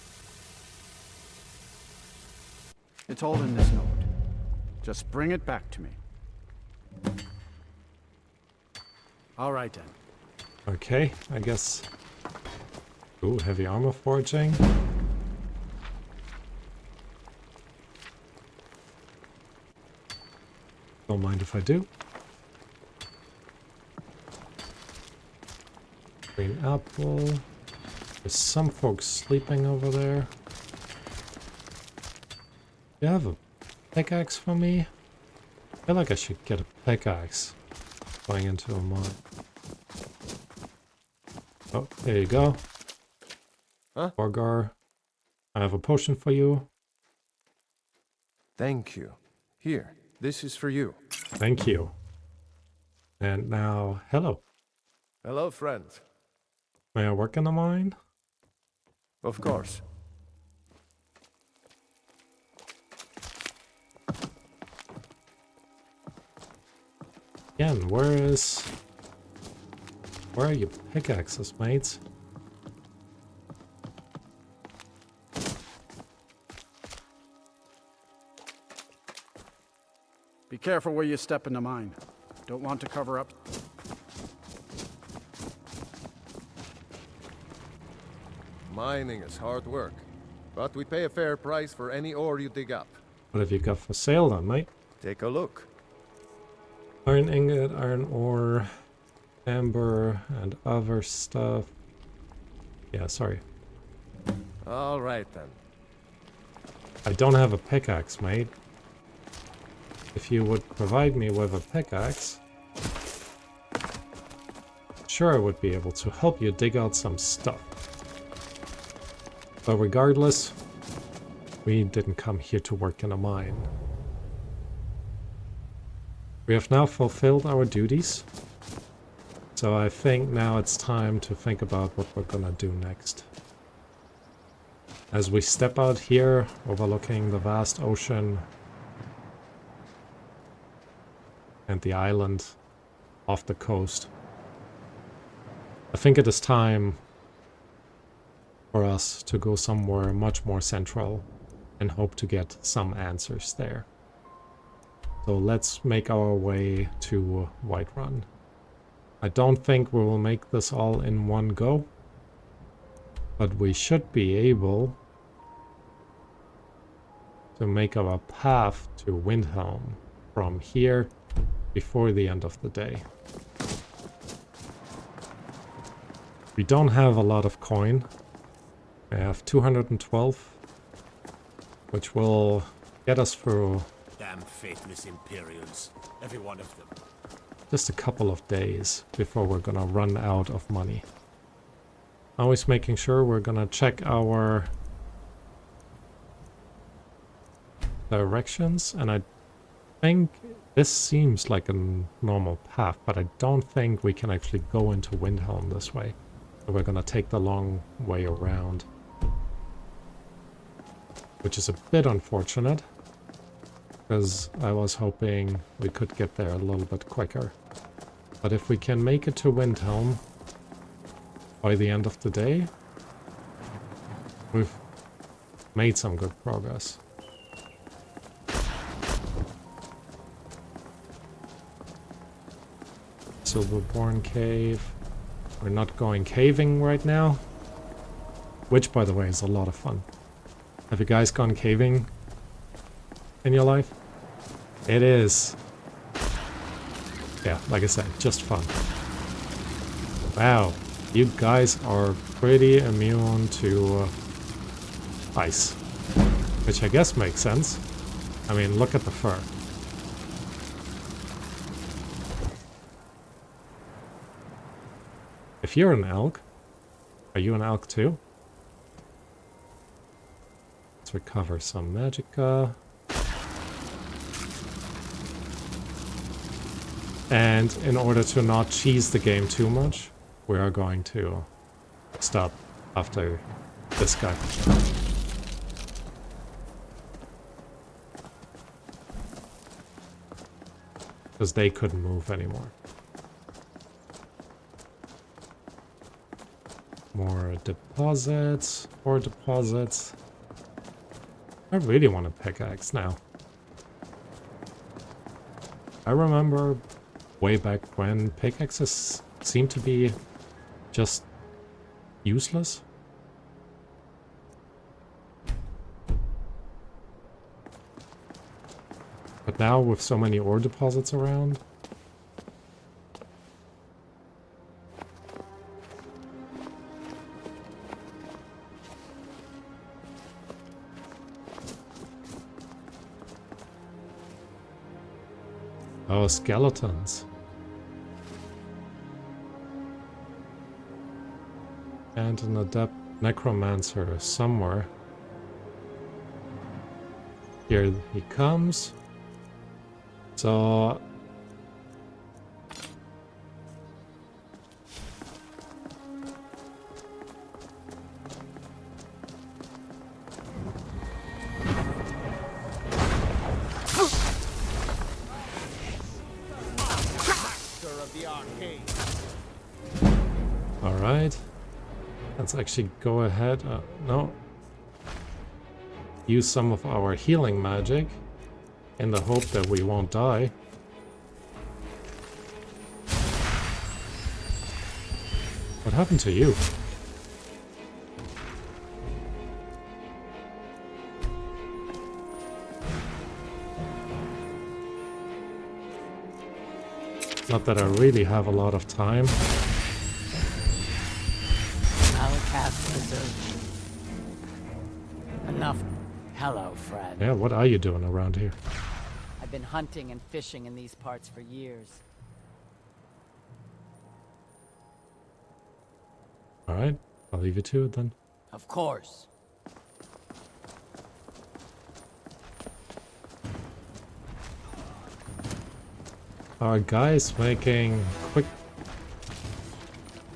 S19: It's all in this note. Just bring it back to me. All right then.
S1: Okay, I guess. Ooh, heavy armor forging. Don't mind if I do. Green apple. There's some folks sleeping over there. You have a pickaxe for me? I feel like I should get a pickaxe going into a mine. Oh, there you go.
S20: Huh?
S1: Borgar, I have a potion for you.
S20: Thank you. Here, this is for you.
S1: Thank you. And now, hello.
S20: Hello, friend.
S1: May I work in the mine?
S20: Of course.
S1: Again, where are your pickaxes, mates?
S19: Be careful where you step in the mine. Don't want to cover up.
S20: Mining is hard work, but we pay a fair price for any ore you dig up.
S1: What have you got for sale then, mate?
S20: Take a look.
S1: Iron ingot, iron ore, amber, and other stuff. Yeah, sorry.
S20: All right then.
S1: I don't have a pickaxe, mate. If you would provide me with a pickaxe, sure I would be able to help you dig out some stuff. But regardless, we didn't come here to work in a mine. We have now fulfilled our duties, so I think now it's time to think about what we're gonna do next. As we step out here, overlooking the vast ocean and the island off the coast, I think it is time for us to go somewhere much more central and hope to get some answers there. So let's make our way to Whiterun. I don't think we will make this all in one go, but we should be able to make our path to Windhelm from here before the end of the day. We don't have a lot of coin. I have 212, which will get us through
S17: Damn faithless Imperials. Every one of them.
S1: just a couple of days before we're gonna run out of money. Always making sure we're gonna check our directions, and I think this seems like a normal path, but I don't think we can actually go into Windhelm this way. So we're gonna take the long way around, which is a bit unfortunate, because I was hoping we could get there a little bit quicker. But if we can make it to Windhelm by the end of the day, we've made some good progress. Silverborn Cave. We're not going caving right now. Which, by the way, is a lot of fun. Have you guys gone caving in your life? It is. Yeah, like I said, just fun. Wow, you guys are pretty immune to ice. Which I guess makes sense. I mean, look at the fur. If you're an elk, are you an elk too? Let's recover some magicka. And in order to not cheese the game too much, we are going to stop after this guy. Because they couldn't move anymore. More deposits, more deposits. I really want a pickaxe now. I remember way back when pickaxes seemed to be just useless. But now with so many ore deposits around, oh, skeletons. And an adept necromancer somewhere. Here he comes. So... Alright. Let's actually go ahead. No. Use some of our healing magic in the hope that we won't die. What happened to you? Not that I really have a lot of time.
S16: Enough. Hello, Fred.
S1: Yeah, what are you doing around here?
S16: I've been hunting and fishing in these parts for years.
S1: Alright, I'll leave you to it then.
S16: Of course.
S1: Our guy's making quick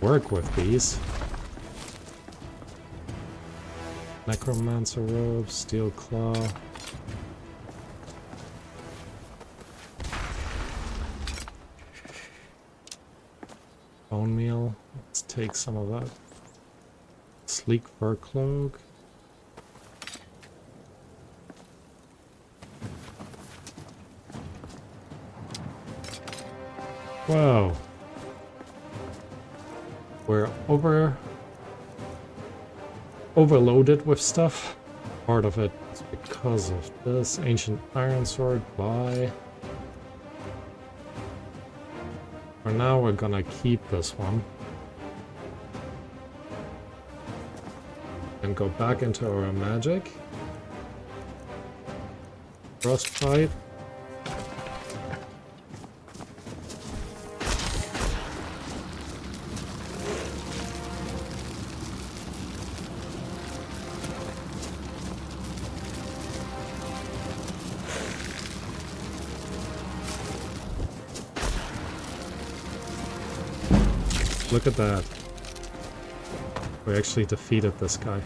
S1: work with these. Necromancer robe, steel claw. Bone meal. Let's take some of that. Sleek fur cloak. Whoa. We're overloaded with stuff. Part of it is because of this ancient iron sword. Bye. For now, we're gonna keep this one and go back into our magic. Frostbite. Look at that. We actually defeated this guy.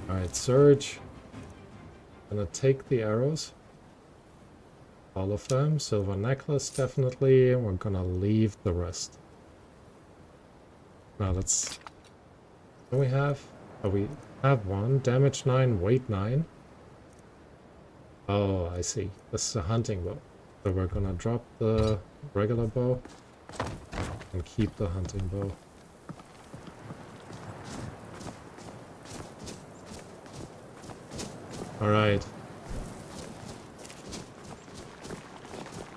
S1: Alright, Surge. Gonna take the arrows. All of them. Silver necklace, definitely. And we're gonna leave the rest. Now let's... What do we have? Oh, we have one. Damage 9, weight 9. Oh, I see. This is a hunting bow. So we're gonna drop the regular bow. And keep the hunting bow. Alright.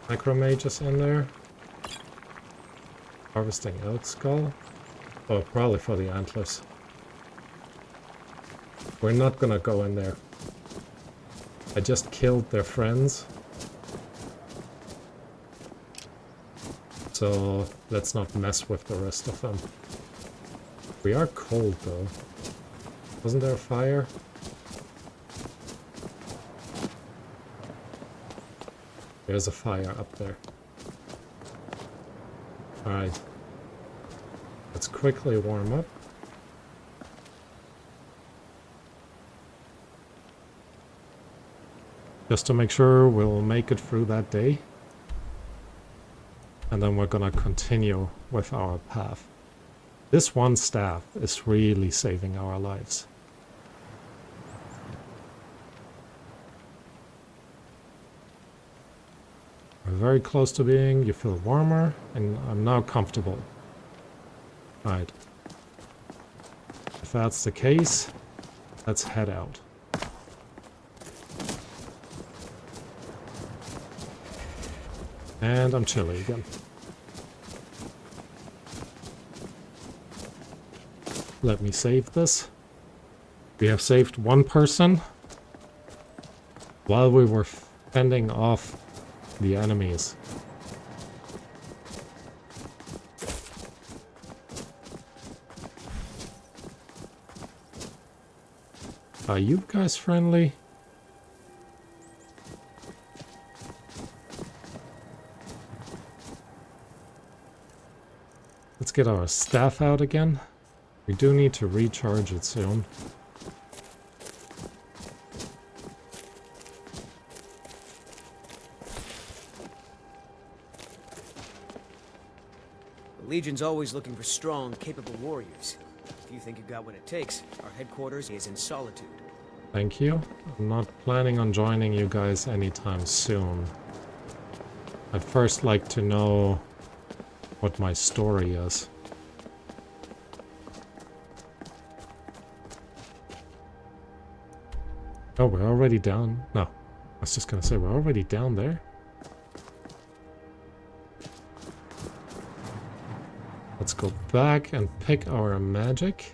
S1: Necromages in there. Harvesting elk skull. Oh, probably for the antlers. We're not gonna go in there. I just killed their friends. So let's not mess with the rest of them. We are cold though. Wasn't there a fire? There's a fire up there. Alright. Let's quickly warm up. Just to make sure we'll make it through that day. And then we're gonna continue with our path. This one staff is really saving our lives. We're very close to being, you feel warmer, and I'm now comfortable. Right. If that's the case, let's head out. And I'm chilly again. Let me save this. We have saved one person while we were fending off the enemies. Are you guys friendly? Let's get our staff out again. We do need to recharge it soon.
S5: The Legion's always looking for strong, capable warriors. If you think you got what it takes, our headquarters is in Solitude.
S1: Thank you. I'm not planning on joining you guys anytime soon. I'd first like to know what my story is. Oh, we're already down. No, I was just gonna say we're already down there. Let's go back and pick our magic.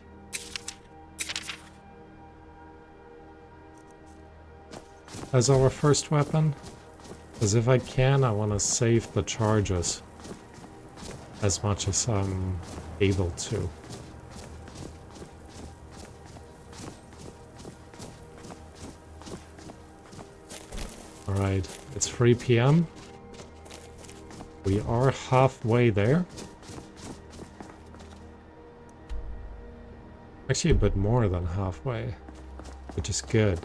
S1: As our first weapon. Because if I can, I want to save the charges as much as I'm able to. Alright, it's 3 PM. We are halfway there. Actually a bit more than halfway, which is good.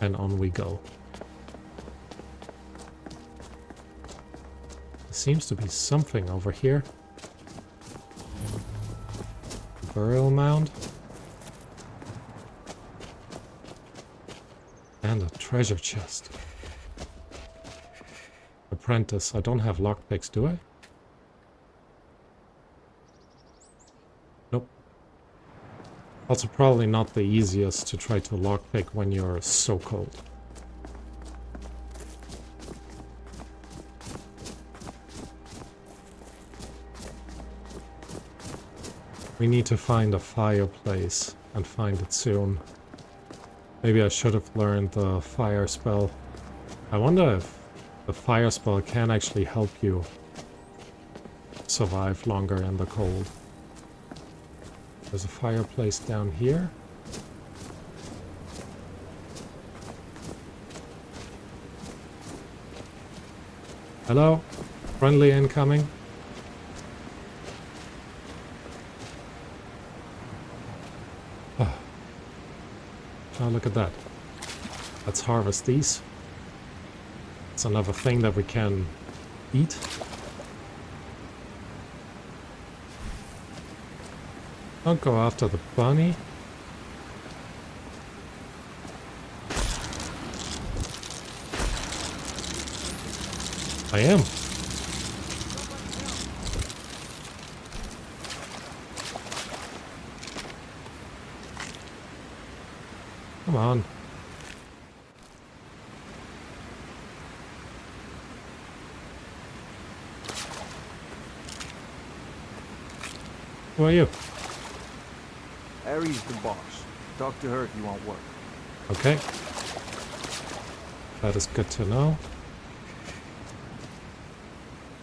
S1: And on we go. There seems to be something over here. Burial mound. And a treasure chest. Apprentice. I don't have lockpicks, do I? Nope. Also probably not the easiest to try to lockpick when you're so cold. We need to find a fireplace and find it soon. Maybe I should have learned the fire spell. I wonder if the fire spell can actually help you survive longer in the cold. There's a fireplace down here. Hello? Friendly incoming. Oh, look at that. Let's harvest these. It's another thing that we can eat. Don't go after the bunny. I am. Come on. Who are you?
S19: Aries the boss. Talk to her if you want work.
S1: Okay. That is good to know.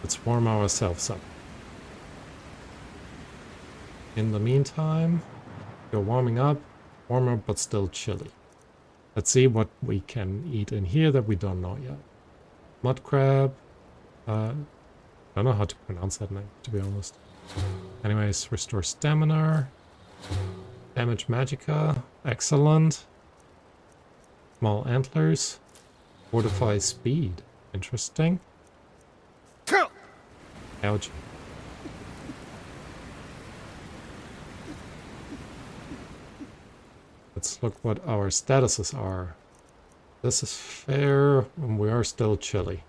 S1: Let's warm ourselves up. In the meantime, you're warming up. Warmer but still chilly. Let's see what we can eat in here that we don't know yet. Mud crab. I don't know how to pronounce that name, to be honest. Anyways, restore stamina. Damage magicka. Excellent. Small antlers. Fortify speed. Interesting. Ouch. Let's look what our statuses are. This is fair, and we are still chilly.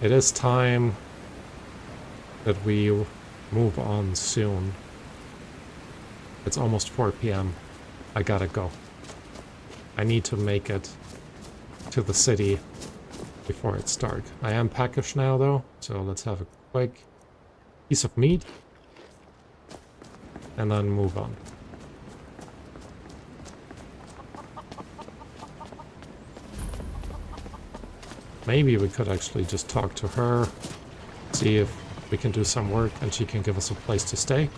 S1: It is time that we move on soon. It's almost 4 p.m. I gotta go. I need to make it to the city before it's dark. I am packish now though, so let's have a quick piece of meat and then move on. Maybe we could actually just talk to her, see if we can do some work and she can give us a place to stay.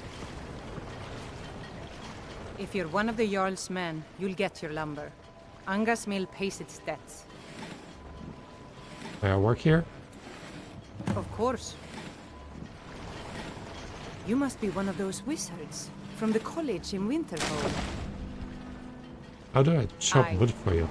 S21: If you're one of the Jarl's men, you'll get your lumber. Anga's mill pays its debts.
S1: May I work here?
S21: Of course. You must be one of those wizards from the College in Winterhold.
S1: How do I chop wood for you?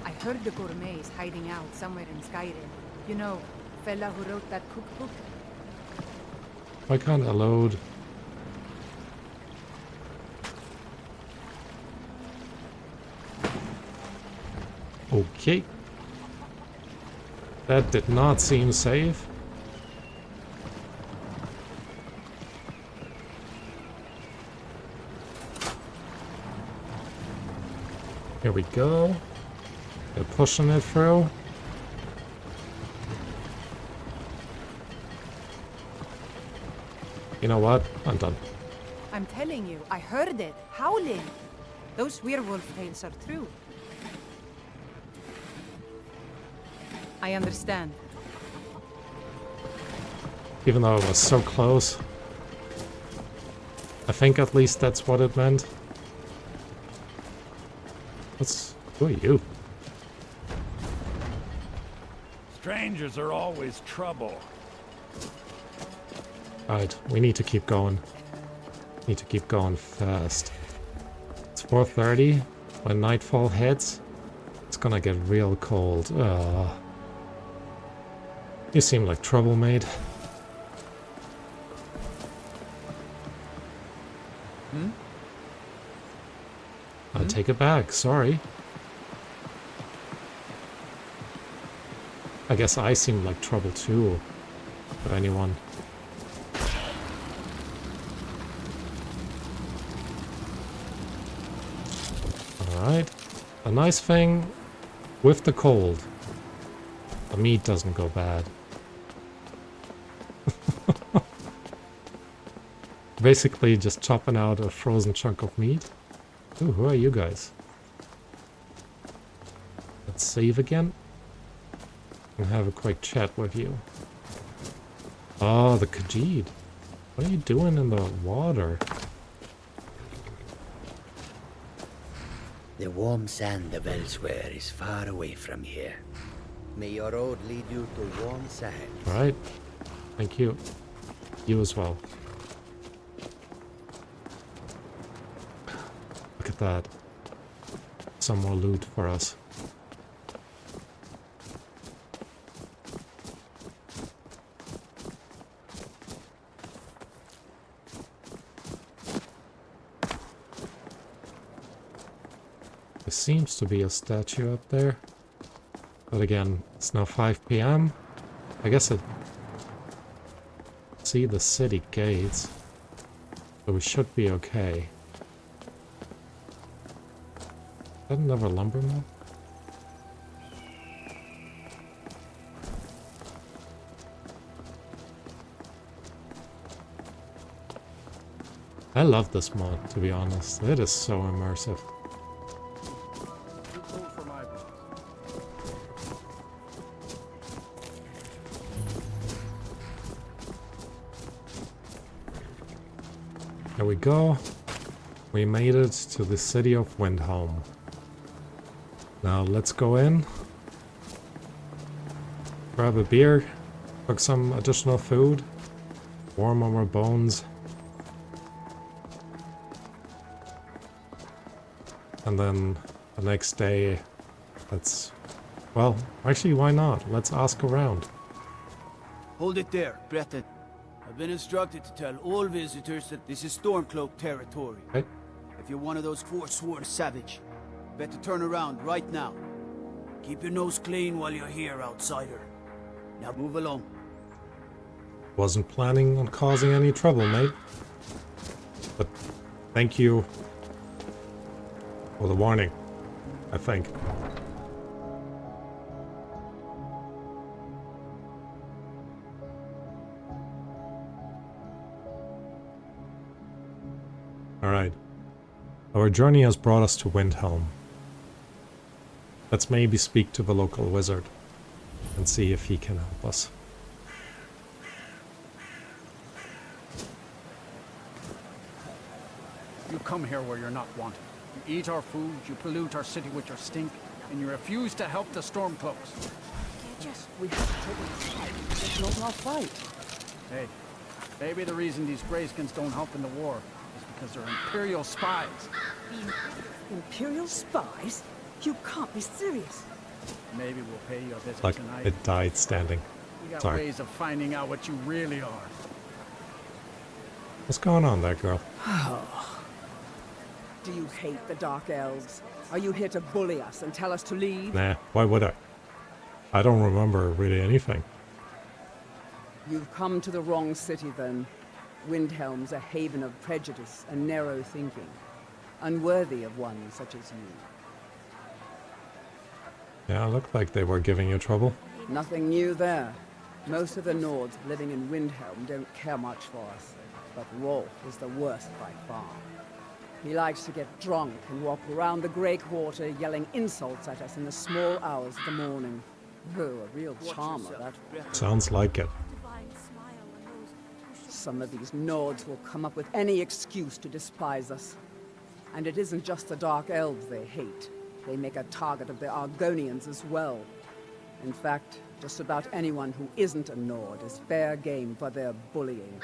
S21: I heard the gourmet is hiding out somewhere in Skyrim. You know, fella who wrote that cookbook?
S1: Why can't I load? Okay. That did not seem safe. Here we go. They're pushing it through. You know what? I'm done.
S21: I'm telling you, I heard it. Howling. Those werewolf tales are true. I understand.
S1: Even though it was so close. I think at least that's what it meant. Who are you?
S22: Strangers are always trouble.
S1: Alright, we need to keep going. Need to keep going fast. It's 4:30. When nightfall hits, it's gonna get real cold. You seem like trouble, mate. I take it back, sorry. I guess I seem like trouble too, for anyone. Alright. A nice thing with the cold. The meat doesn't go bad. Basically just chopping out a frozen chunk of meat. Ooh, who are you guys? Let's save again. And have a quick chat with you. Oh, the Khajiit. What are you doing in the water?
S13: The warm sand of elsewhere is far away from here. May your road lead you to warm sand.
S1: Alright. Thank you. You as well. Look at that. Some more loot for us. seems to be a statue up there. But again, it's now 5 p.m. I guess it... see the city gates. So we should be okay. Is that another lumberman? I love this mod, to be honest. It is so immersive. There we go. We made it to the city of Winterhold. Now let's go in. Grab a beer. Cook some additional food. Warm our bones. And then the next day, let's... well, actually, why not? Let's ask around.
S4: Hold it there, Breton. I've been instructed to tell all visitors that this is Stormcloak territory.
S1: Okay.
S4: If you're one of those forsworn savage, better turn around right now. Keep your nose clean while you're here, outsider. Now move along.
S1: Wasn't planning on causing any trouble, mate. But thank you for the warning, I think. Alright. Our journey has brought us to Winterhold. Let's maybe speak to the local wizard and see if he can help us.
S19: You come here where you're not wanted. You eat our food, you pollute our city with your stink, and you refuse to help the Stormcloaks.
S6: We have to take it aside. It's not our fight.
S19: Hey, maybe the reason these Greyskins don't help in the war is because they're Imperial spies.
S6: Imperial spies? You can't be serious.
S19: Maybe we'll pay you a visit
S1: Like,
S19: tonight.
S1: it died standing.
S19: We got
S1: Sorry.
S19: ways of finding out what you really are.
S1: What's going on there, girl?
S6: Do you hate the Dark Elves? Are you here to bully us and tell us to leave?
S1: Nah, why would I? I don't remember really anything.
S6: You've come to the wrong city then. Windhelm's a haven of prejudice and narrow thinking, unworthy of one such as you.
S1: Yeah, it looked like they were giving you trouble.
S6: Nothing new there. Most of the Nords living in Windhelm don't care much for us, but Rolf is the worst by far. He likes to get drunk and walk around the Grey Quarter yelling insults at us in the small hours of the morning. Oh, a real charmer, that.
S1: Sounds like it.
S6: Some of these Nords will come up with any excuse to despise us. And it isn't just the Dark Elves they hate. They make a target of the Argonians as well. In fact, just about anyone who isn't a Nord is fair game for their bullying.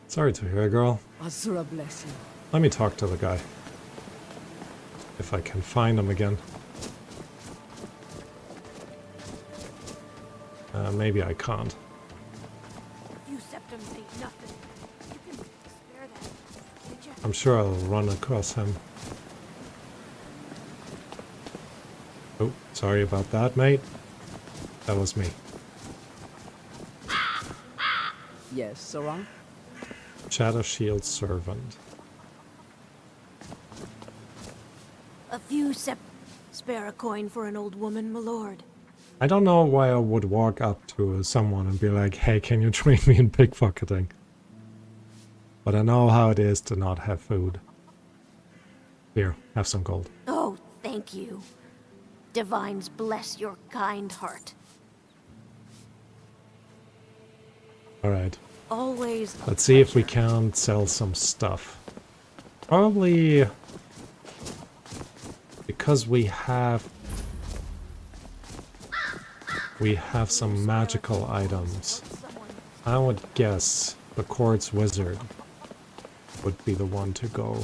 S1: Sorry to hear, girl.
S6: Azura bless you.
S1: Let me talk to the guy. If I can find him again. Maybe I can't.
S14: You septums ain't nothing. You can spare that, can't you?
S1: I'm sure I'll run across him. Oh, sorry about that, mate. That was me.
S6: Yes, Sarah?
S1: Shadow Shield Servant.
S14: A few spare a coin for an old woman, my lord.
S1: I don't know why I would walk up to someone and be like, hey, can you train me in pickpocketing? But I know how it is to not have food. Here, have some gold.
S14: Oh, thank you. Divines bless your kind heart.
S1: Alright.
S14: Always.
S1: Let's see if we can sell some stuff. Probably because we have some magical items. I would guess the Quartz Wizard would be the one to go.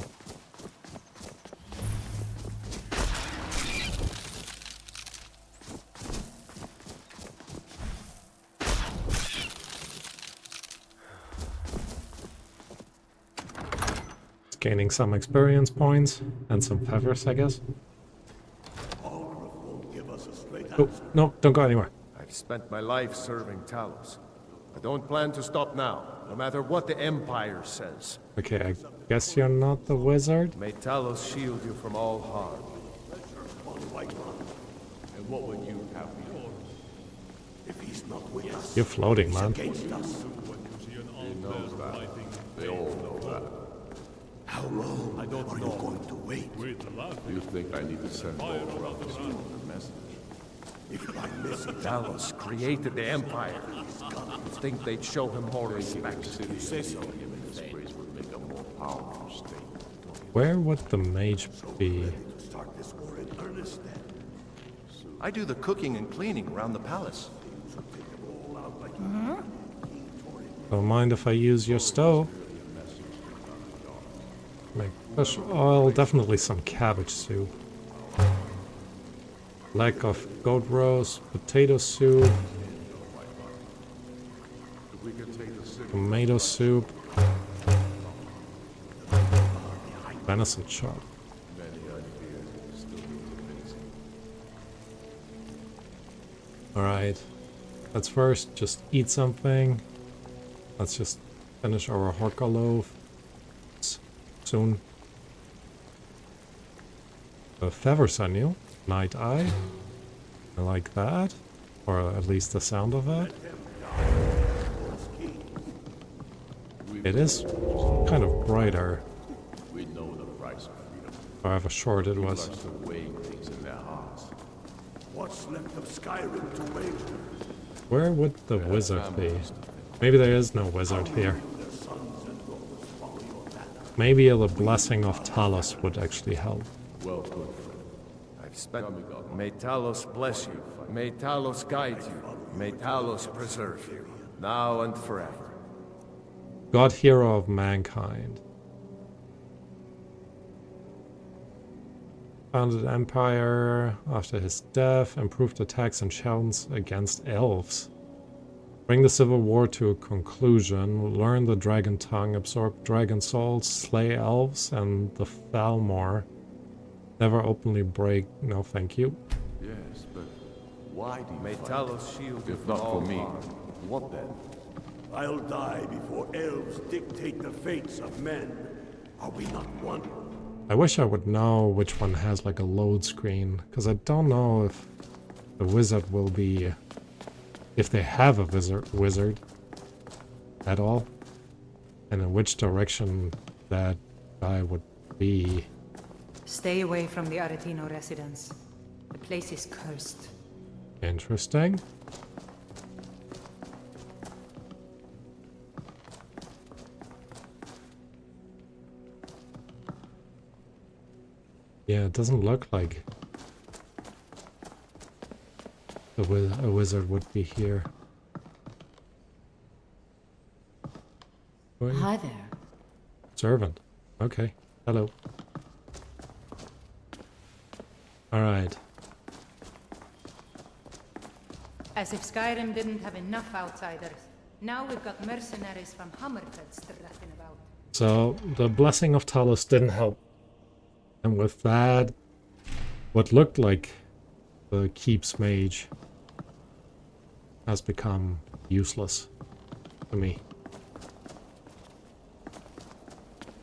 S1: gaining some experience points and some feathers, I guess. Oh, no, don't go anywhere.
S20: I've spent my life serving Talos. I don't plan to stop now, no matter what the Empire says.
S1: Okay, I guess you're not the wizard?
S20: May Talos shield you from all harm.
S12: And what would you have me order?
S2: If he's not with us,
S1: You're floating, man.
S12: He knows that. They all know that.
S2: How long are you going to wait?
S12: You think I need to send both brothers a message?
S2: If I miss it,
S20: Talos created the Empire. You'd think they'd show him more respect.
S12: You say so. This place would make a more powerful state.
S1: Where would the mage be?
S2: start this war in earnest then.
S20: I do the cooking and cleaning around the palace.
S1: Don't mind if I use your stove. Make fish oil, definitely some cabbage soup. Lack of goat roast, potato soup, tomato soup, venison chop. Alright, let's first just eat something. Let's just finish our Horka loaf soon. The feathers are new. Night Eye. I like that. Or at least the sound of it. It is kind of brighter.
S12: We know the price of freedom.
S1: However short it was.
S12: Weighing things in their hearts.
S2: What's left of Skyrim to wager?
S1: Where would the wizard be? Maybe there is no wizard here. Maybe the blessing of Talos would actually help.
S12: Well put.
S20: I've spent. May Talos bless you. May Talos guide you. May Talos preserve you. Now and forever.
S1: God hero of mankind. Founded empire after his death, improved attacks and challenges against elves. Bring the civil war to a conclusion, learn the dragon tongue, absorb dragon souls, slay elves and the Falmor. Never openly break, no thank you.
S12: Yes, but why do you
S20: May
S12: fight?
S20: Talos shield you
S12: If
S20: from
S12: not
S20: all
S12: for me,
S20: harm.
S12: what then?
S2: I'll die before elves dictate the fates of men. Are we not one?
S1: I wish I would know which one has like a load screen, because I don't know if the wizard will be, if they have a wizard at all, and in which direction that guy would be.
S21: Stay away from the Aretino residence. The place is cursed.
S1: Interesting. Yeah, it doesn't look like a wizard would be here.
S15: Hi there.
S1: Servant. Okay. Hello. Alright.
S21: As if Skyrim didn't have enough outsiders. Now we've got mercenaries from Hammerfell strutting about.
S1: So, the blessing of Talos didn't help. And with that, what looked like the Keep's mage has become useless to me.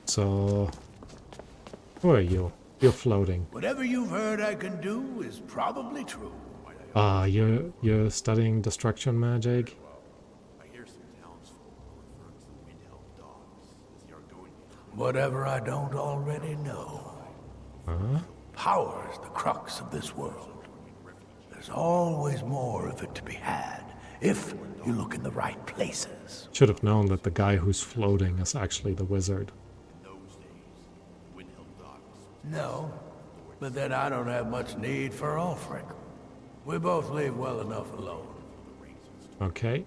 S1: So, who are you? You're floating.
S2: Whatever you've heard I can do is probably true.
S1: Ah, you're studying destruction magic?
S2: Whatever I don't already know.
S1: Huh?
S2: Power's the crux of this world. There's always more of it to be had, if you look in the right places.
S1: Should have known that the guy who's floating is actually the wizard.
S2: No, but then I don't have much need for Ulfric. We both leave well enough alone.
S1: Okay.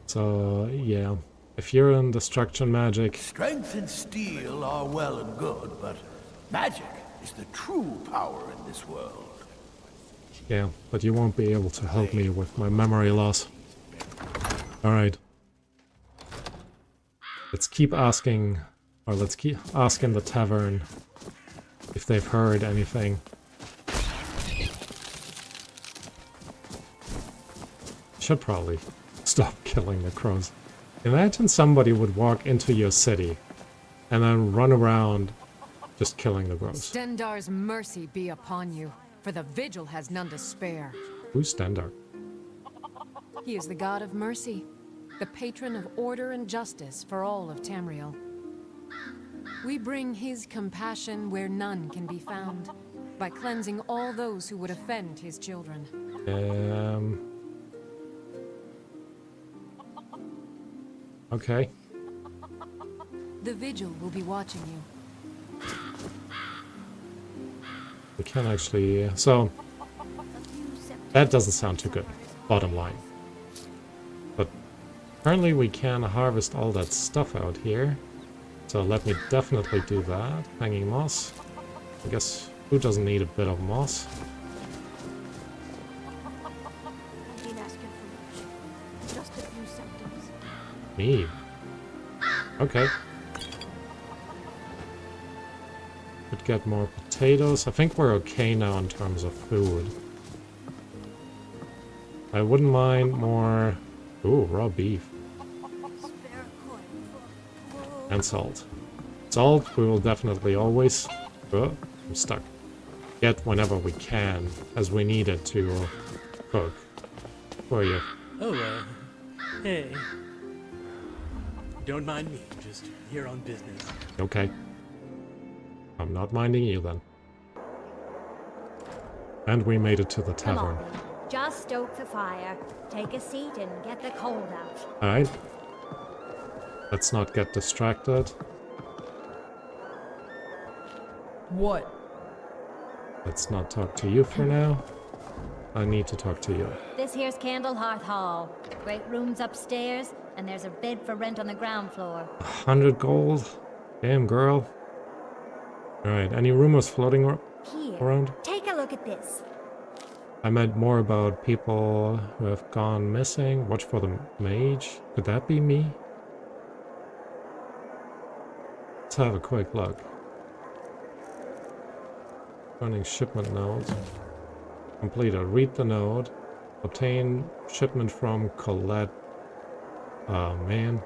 S1: So, yeah. If you're in destruction magic...
S2: Strength and steel are well and good, but magic is the true power in this world.
S1: Yeah, but you won't be able to help me with my memory loss. Alright. Let's keep asking Or let's keep asking the tavern if they've heard anything. Should probably stop killing the crows. Imagine somebody would walk into your city and then run around just killing the crows.
S8: Stendar's mercy be upon you, for the vigil has none to spare.
S1: Who's Stendar?
S8: He is the god of mercy, the patron of order and justice for all of Tamriel. We bring his compassion where none can be found, by cleansing all those who would offend his children.
S1: Okay.
S8: The vigil will be watching you.
S1: We can actually... So, that doesn't sound too good, bottom line. But apparently we can harvest all that stuff out here. So let me definitely do that. Hanging moss. I guess who doesn't need a bit of moss?
S14: I've been asking for much. Just a few symptoms.
S1: Me? Okay. Could get more potatoes. I think we're okay now in terms of food. I wouldn't mind more... Ooh, raw beef. And salt. Salt we will definitely always... Oh, I'm stuck. Get whenever we can, as we need it to cook. For you.
S17: Oh, hey. Don't mind me, just here on business.
S1: Okay. I'm not minding you then. And we made it to the tavern.
S14: Come on. Just stoke the fire, take a seat, and get the cold out.
S1: Alright. Let's not get distracted.
S7: What?
S1: Let's not talk to you for now. I need to talk to you.
S14: This here's Candlehearth Hall. Great rooms upstairs, and there's a bed for rent on the ground floor.
S1: 100 gold? Damn, girl. Alright, any rumors floating around?
S14: Take a look at this.
S1: I meant more about people who have gone missing. Watch for the mage. Could that be me? Let's have a quick look. Running shipment nodes. Completed. Read the node. Obtain shipment from Colette. Oh man.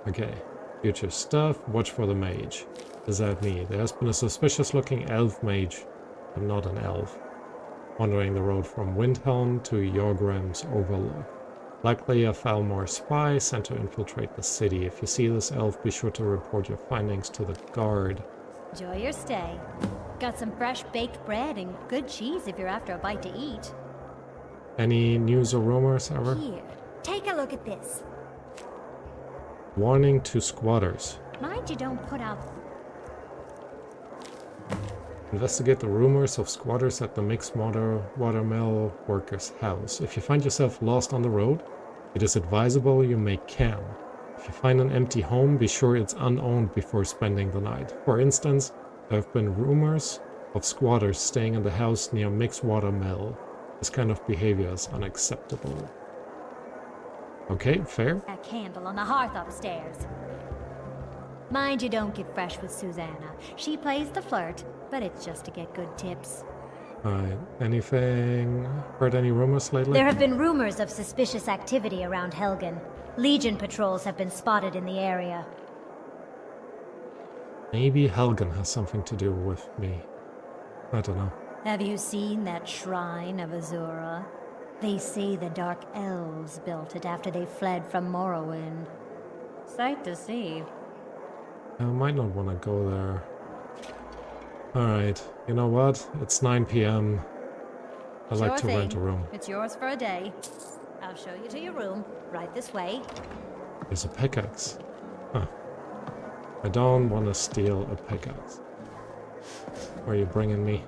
S1: Okay. Future stuff. Watch for the mage. Is that me? There has been a suspicious looking elf mage, but not an elf, wandering the road from Windhelm to Yorgrim's Overlook. Likely a Falmor spy sent to infiltrate the city. If you see this elf, be sure to report your findings to the guard.
S14: Enjoy your stay. Got some fresh baked bread and good cheese if you're after a bite to eat.
S1: Any news or rumors ever?
S14: Here, take a look at this.
S1: Warning to squatters.
S14: Mind you don't put out...
S1: Investigate the rumors of squatters at the mixed watermill worker's house. If you find yourself lost on the road, it is advisable you make camp. If you find an empty home, be sure it's unowned before spending the night. For instance, there have been rumors of squatters staying in the house near mixed watermill. This kind of behavior is unacceptable. Okay, fair.
S14: A candle on the hearth upstairs. Mind you don't get fresh with Susanna. She plays the flirt, but it's just to get good tips.
S1: Alright, anything... Heard any rumors lately?
S14: There have been rumors of suspicious activity around Helgen. Legion patrols have been spotted in the area.
S1: Maybe Helgen has something to do with me. I don't know.
S14: Have you seen that shrine of Azura? They say the Dark Elves built it after they fled from Morrowind. Sight to see.
S1: I might not want to go there. Alright, you know what? It's 9 PM. I'd like to rent a room.
S14: It's yours for a day. I'll show you to your room, right this way.
S1: There's a pickaxe. Huh. I don't want to steal a pickaxe. Where are you bringing me?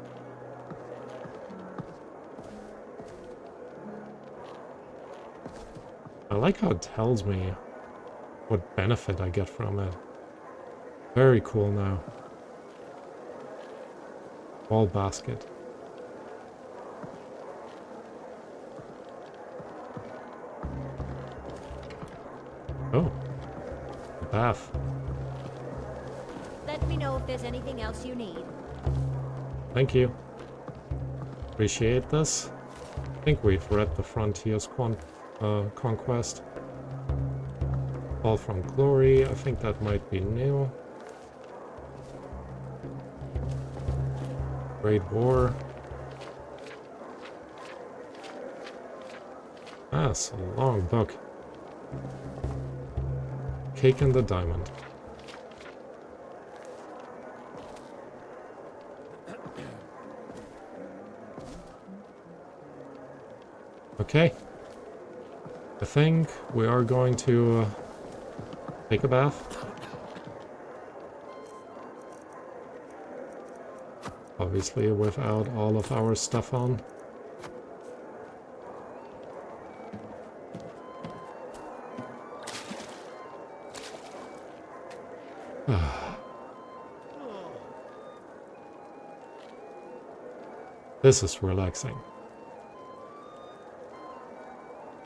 S1: I like how it tells me what benefit I get from it. Very cool now. Wall basket. Oh. A bath.
S14: Let me know if there's anything else you need.
S1: Thank you. Appreciate this. I think we've read the Frontiers Conquest. Fall from Glory, I think that might be new. Great War. Ah, it's a long book. Cake and the Diamond. Okay. I think we are going to take a bath. Obviously without all of our stuff on. This is relaxing.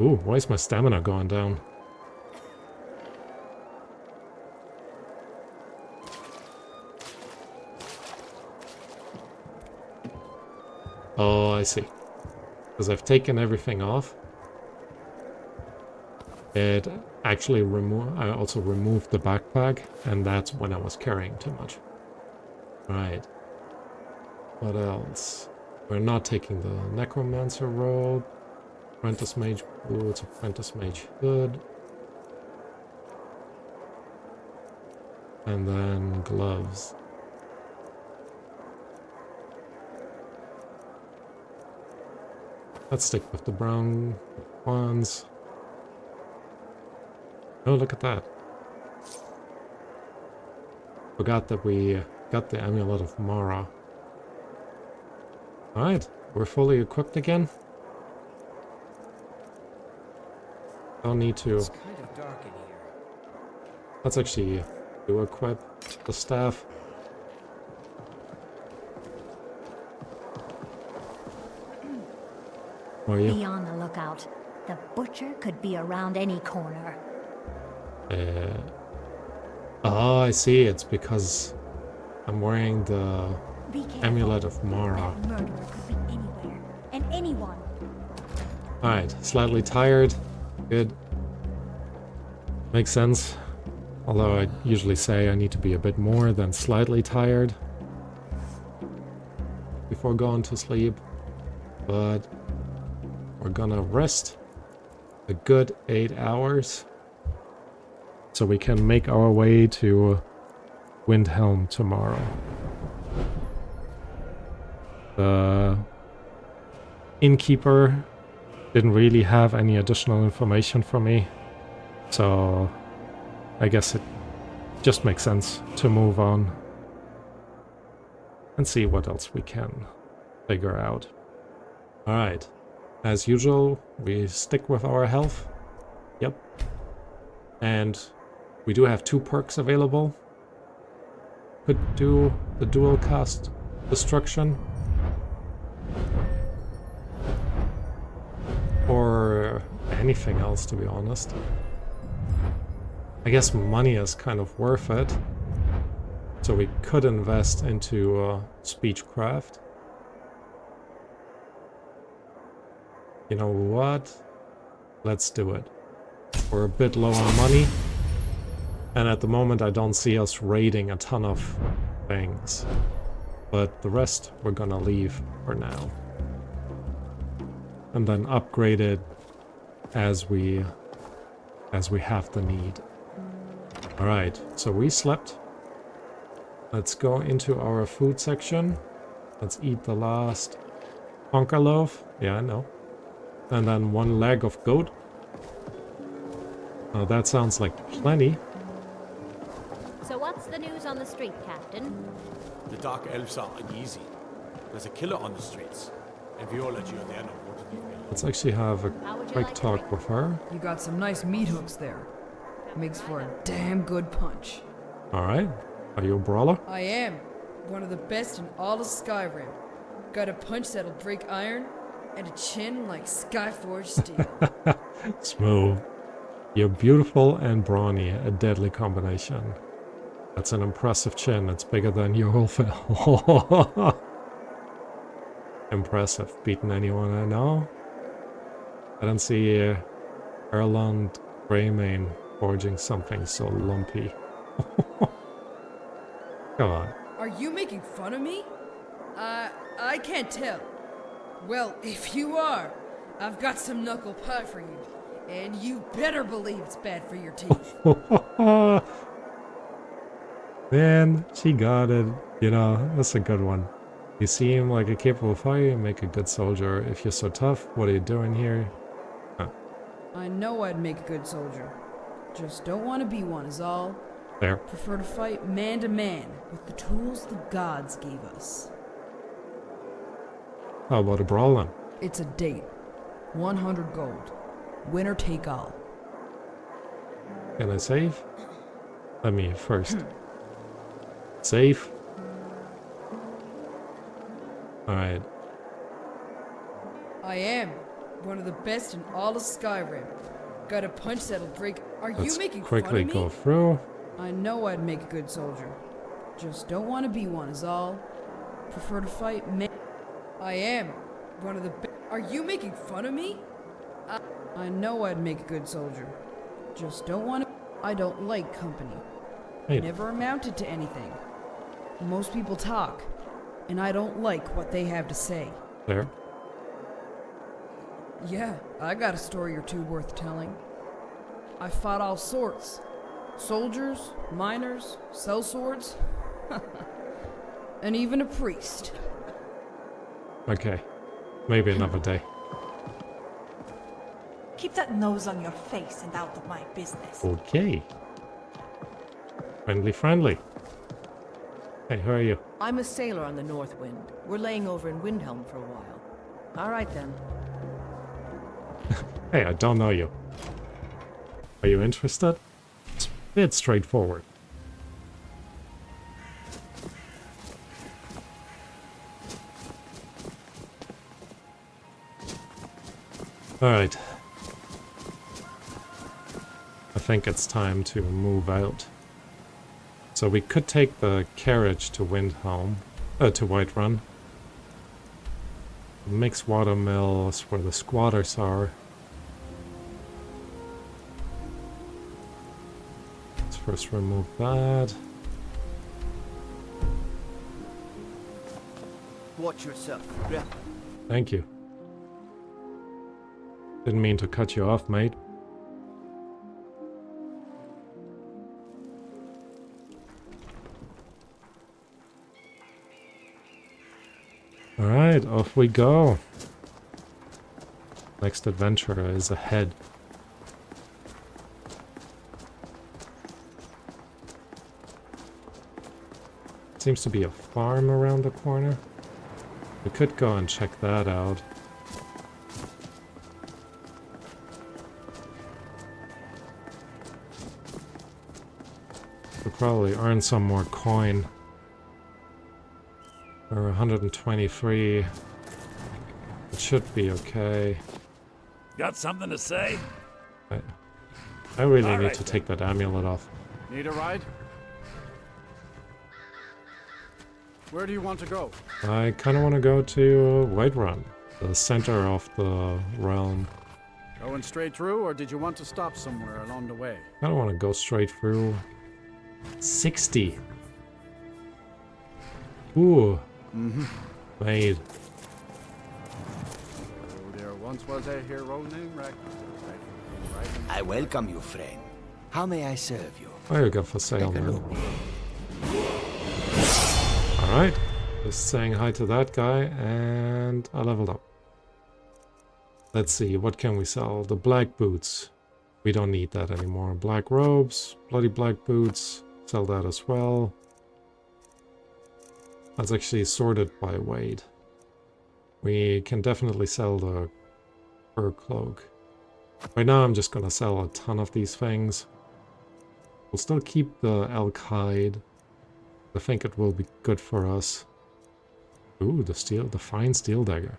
S1: Ooh, why is my stamina going down? Oh, I see. Because I've taken everything off. It actually I also removed the backpack, and that's when I was carrying too much. Right. What else? We're not taking the necromancer robe. Apprentice mage boots, apprentice mage hood. And then gloves. Let's stick with the brown ones. Oh, look at that. Forgot that we got the Amulet of Mara. Alright, we're fully equipped again. Don't need to.
S5: It's kind of dark in here.
S1: Let's actually do equip the staff. Where are you?
S14: Be on the lookout. The butcher could be around any corner.
S1: Oh, I see. It's because I'm wearing the Amulet of Mara.
S14: That murderer could be anywhere and anyone.
S1: Alright, slightly tired. Good. Makes sense. Although I usually say I need to be a bit more than slightly tired before going to sleep. But we're gonna rest a good 8 hours so we can make our way to Windhelm tomorrow. The innkeeper didn't really have any additional information for me, so I guess it just makes sense to move on and see what else we can figure out. Alright, as usual, we stick with our health. Yep. And we do have 2 perks available. Could do the dual cast destruction. Or anything else, to be honest. I guess money is kind of worth it. So we could invest into speechcraft. You know what? Let's do it. We're a bit low on money. And at the moment I don't see us raiding a ton of things. But the rest we're gonna leave for now. And then upgrade it as we have the need. Alright, so we slept. Let's go into our food section. Let's eat the last honker loaf. Yeah, I know. And then 1 leg of goat. Oh, that sounds like plenty.
S14: So what's the news on the street, Captain?
S17: The Dark Elves are uneasy. There's a killer on the streets. And Viola, you're there now. What do you mean?
S1: Let's actually have a quick talk with her.
S10: You got some nice meat hooks there. Makes for a damn good punch.
S1: Alright. Are you a brawler?
S10: I am. One of the best in all of Skyrim. Got a punch that'll break iron, and a chin like Skyforged steel.
S1: Smooth. You're beautiful and brawny, a deadly combination. That's an impressive chin. It's bigger than your whole face. Impressive. Beaten anyone I know? I don't see Erland Greymane forging something so lumpy. Come on.
S10: Are you making fun of me? I can't tell. Well, if you are, I've got some knuckle pie for you. And you better believe it's bad for your teeth.
S1: Man, she got it. You know, that's a good one. You seem like a capable fighter, you make a good soldier. If you're so tough, what are you doing here? Huh.
S10: I know I'd make a good soldier. Just don't want to be one is all.
S1: There.
S10: Prefer to fight man to man with the tools the gods gave us.
S1: How about a brawl then?
S10: It's a date. 100 gold. Winner take all.
S1: Can I save? Let me first. Save. Alright.
S10: I am one of the best in all of Skyrim. Got a punch that'll break. Are
S1: Let's
S10: you making
S1: quickly
S10: fun of me?
S1: go through.
S10: I know I'd make a good soldier. Just don't want to be one is all. Prefer to fight man. I am one of the best. Are you making fun of me? I know I'd make a good soldier. Just don't want to. I don't like company.
S1: Hey.
S10: Never amounted to anything. Most people talk, and I don't like what they have to say.
S1: There.
S10: Yeah, I got a story or two worth telling. I fought all sorts. Soldiers, miners, sellswords, and even a priest.
S1: Okay. Maybe another day.
S9: Keep that nose on your face and out of my business.
S1: Okay. Friendly, friendly. Hey, who are you?
S11: I'm a sailor on the North Wind. We're laying over in Windhelm for a while. All right then.
S1: Hey, I don't know you. Are you interested? It's a bit straightforward. Alright. I think it's time to move out. So we could take the carriage to Windhelm, to Whiterun. The mixed water mill is where the squatters are. Let's first remove that.
S4: Watch yourself. Yeah.
S1: Thank you. Didn't mean to cut you off, mate. Alright, off we go. Next adventure is ahead. Seems to be a farm around the corner. We could go and check that out. We'll probably earn some more coin. We're 123. It should be okay.
S22: Got something to say?
S1: I really
S22: All
S1: need
S22: right,
S1: to
S22: then.
S1: take that amulet off.
S19: Need a ride? Where do you want to go?
S1: I kind of want to go to Whiterun, the center of the realm.
S19: Going straight through, or did you want to stop somewhere along the way?
S1: I don't want to go straight through. 60. Ooh. Made.
S19: Oh, there once was a hero named Rex.
S13: I welcome you, friend. How may I serve you?
S1: Oh, you got for sale
S13: Take a
S1: now.
S13: look.
S1: Alright. Just saying hi to that guy, and I leveled up. Let's see, what can we sell? The black boots. We don't need that anymore. Black robes, bloody black boots. Sell that as well. That's actually sorted by weight. We can definitely sell the fur cloak. Right now I'm just gonna sell a ton of these things. We'll still keep the elk hide. I think it will be good for us. Ooh, the fine steel dagger.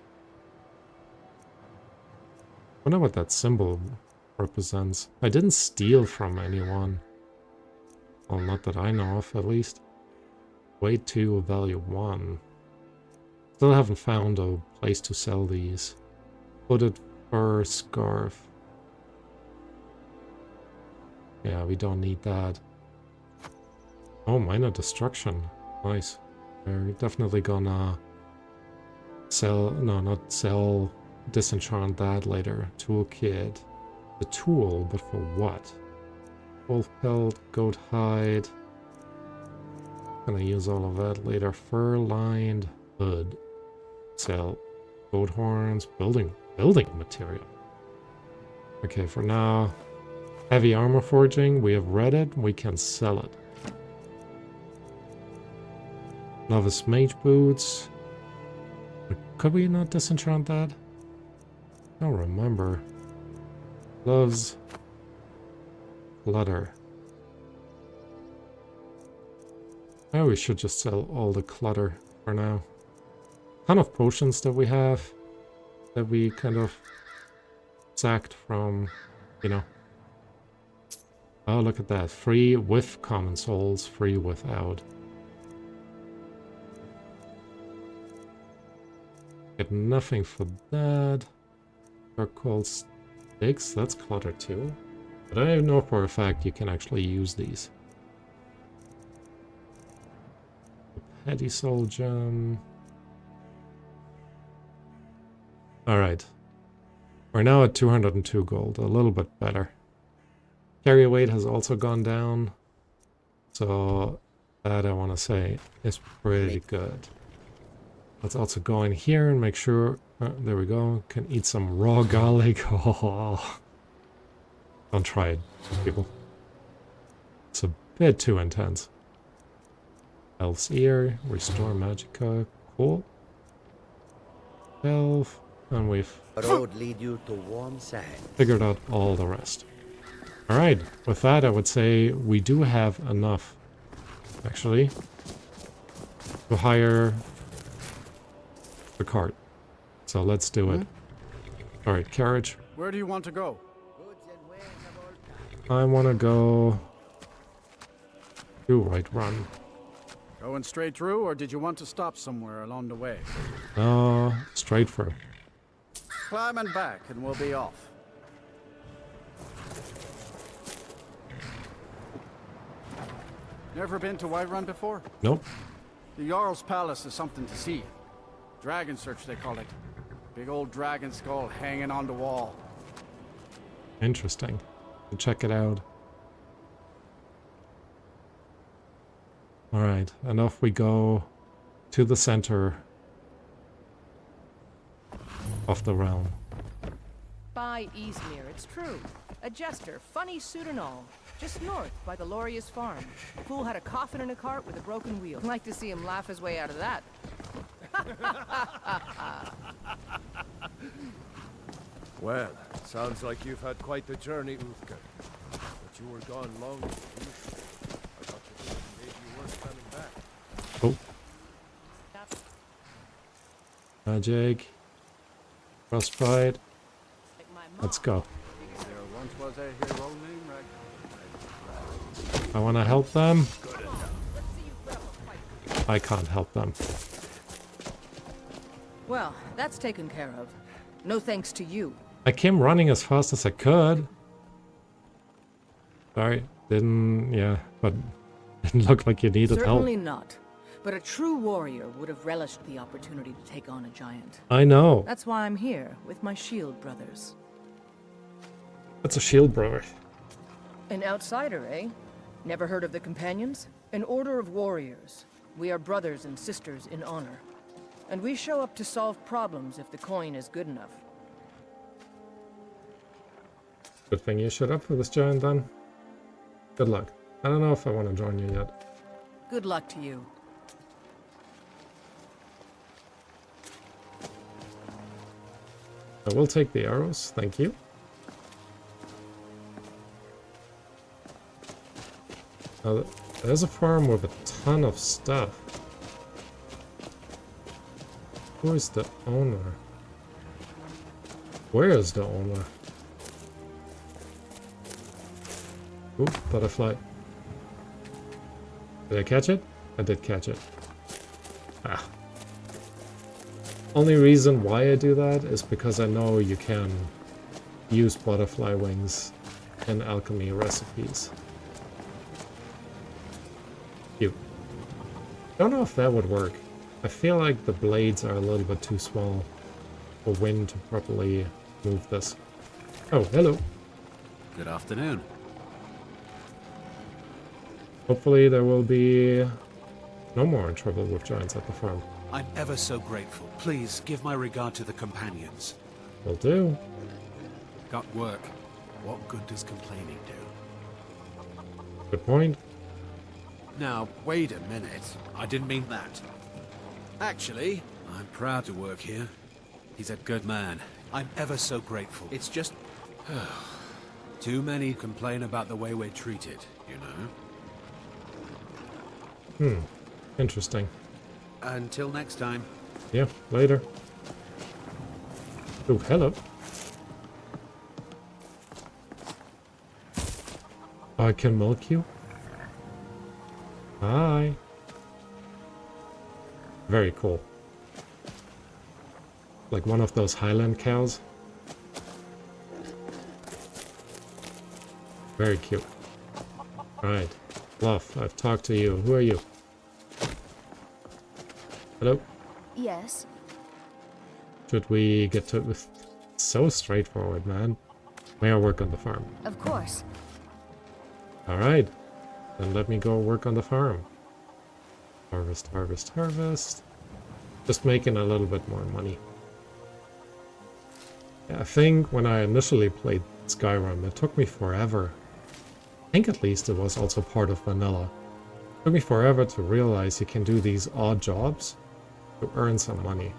S1: Wonder what that symbol represents. I didn't steal from anyone. Well, not that I know of, at least. Weight 2, value 1. Still haven't found a place to sell these. Hooded fur scarf. Yeah, we don't need that. Oh, minor destruction. Nice. We're definitely gonna sell... No, not sell... Disenchant that later. Toolkit. The tool, but for what? Wolf pelt, goat hide. Gonna use all of that later. Fur-lined hood. Sell. Goat horns. Building material. Okay, for now... Heavy armor forging. We have read it. We can sell it. Novice mage boots. Could we not disenchant that? I don't remember. Gloves. Clutter. Oh, we should just sell all the clutter for now. Ton of potions that we have. That we kind of sacked from, you know. Oh, look at that. Free with common souls, free without. Get nothing for that. They're called sticks. That's clutter too. But I know for a fact you can actually use these. Petty soul gem. Alright. We're now at 202 gold. A little bit better. Carry weight has also gone down. So that I want to say is pretty good. Let's also go in here and make sure... there we go. Can eat some raw garlic. Oh. Don't try it, people. It's a bit too intense. Elf's ear. Restore magicka. Cool. Elf. And we've
S13: road lead you to warm sand.
S1: Figured out all the rest. Alright. With that, I would say we do have enough, actually, to hire the cart. So let's do it. Alright, carriage.
S19: Where do you want to go?
S1: I want to go to Whiterun.
S19: Going straight through, or did you want to stop somewhere along the way?
S1: Straight through.
S19: Climb and back, and we'll be off. Never been to Whiterun before?
S1: Nope.
S19: The Jarl's Palace is something to see. Dragon Search, they call it. Big old dragon skull hanging on the wall.
S1: Interesting. We'll check it out. Alright, and off we go to the center of the realm.
S11: By Eastmere, it's true. A jester, funny suit and all. Just north by the Loria's farm. Fool had a coffin in a cart with a broken wheel. Like to see him laugh his way out of that.
S20: Well, sounds like you've had quite the journey, Uthgar. But you were gone longer than usual. I thought maybe you weren't coming back.
S1: Oh. Magic. Frostbite. Let's go.
S19: There once was a hero named
S1: I want to help them. I can't help them.
S11: Well, that's taken care of. No thanks to you.
S1: I came running as fast as I could. Sorry, but didn't look like you needed help.
S11: Certainly not. But a true warrior would have relished the opportunity to take on a giant.
S1: I know.
S11: That's why I'm here with my shield brothers.
S1: That's a shield brother.
S11: An outsider, eh? Never heard of the Companions? An order of warriors. We are brothers and sisters in honor. And we show up to solve problems if the coin is good enough.
S1: Good thing you showed up for this giant then. Good luck. I don't know if I want to join you yet.
S11: Good luck to you.
S1: I will take the arrows, thank you. Now, there's a farm with a ton of stuff. Who is the owner? Where is the owner? Ooh, butterfly. Did I catch it? I did catch it. Ah. Only reason why I do that is because I know you can use butterfly wings in alchemy recipes. Cute. Don't know if that would work. I feel like the blades are a little bit too small for wind to properly move this. Oh, hello.
S3: Good afternoon.
S1: Hopefully there will be no more trouble with giants at the farm.
S3: I'm ever so grateful. Please give my regard to the companions.
S1: Will do.
S3: Got work. What good does complaining do?
S1: Good point.
S3: Now, wait a minute. I didn't mean that. Actually, I'm proud to work here. He's a good man. I'm ever so grateful. It's just... too many complain about the way we're treated, you know?
S1: Interesting.
S3: Until next time.
S1: Yeah, later. Oh, hello. I can milk you? Hi. Very cool. Like one of those Highland cows. Very cute. Alright. Love, I've talked to you. Who are you? Hello?
S18: Yes.
S1: Should we get to it? So straightforward, man. May I work on the farm?
S18: Of course.
S1: Alright. Then let me go work on the farm. Harvest, harvest, harvest. Just making a little bit more money. Yeah, I think when I initially played Skyrim, it took me forever. I think at least it was also part of vanilla. It took me forever to realize you can do these odd jobs to earn some money.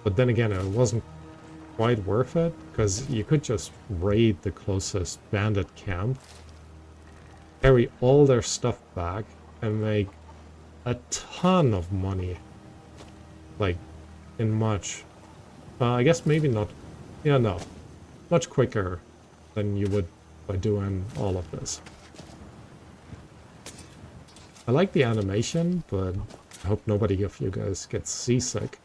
S1: But then again, it wasn't quite worth it, because you could just raid the closest bandit camp, carry all their stuff back, and make a ton of money. Like, in much... I guess maybe not... Yeah, no. Much quicker than you would by doing all of this. I like the animation, but I hope nobody of you guys gets seasick.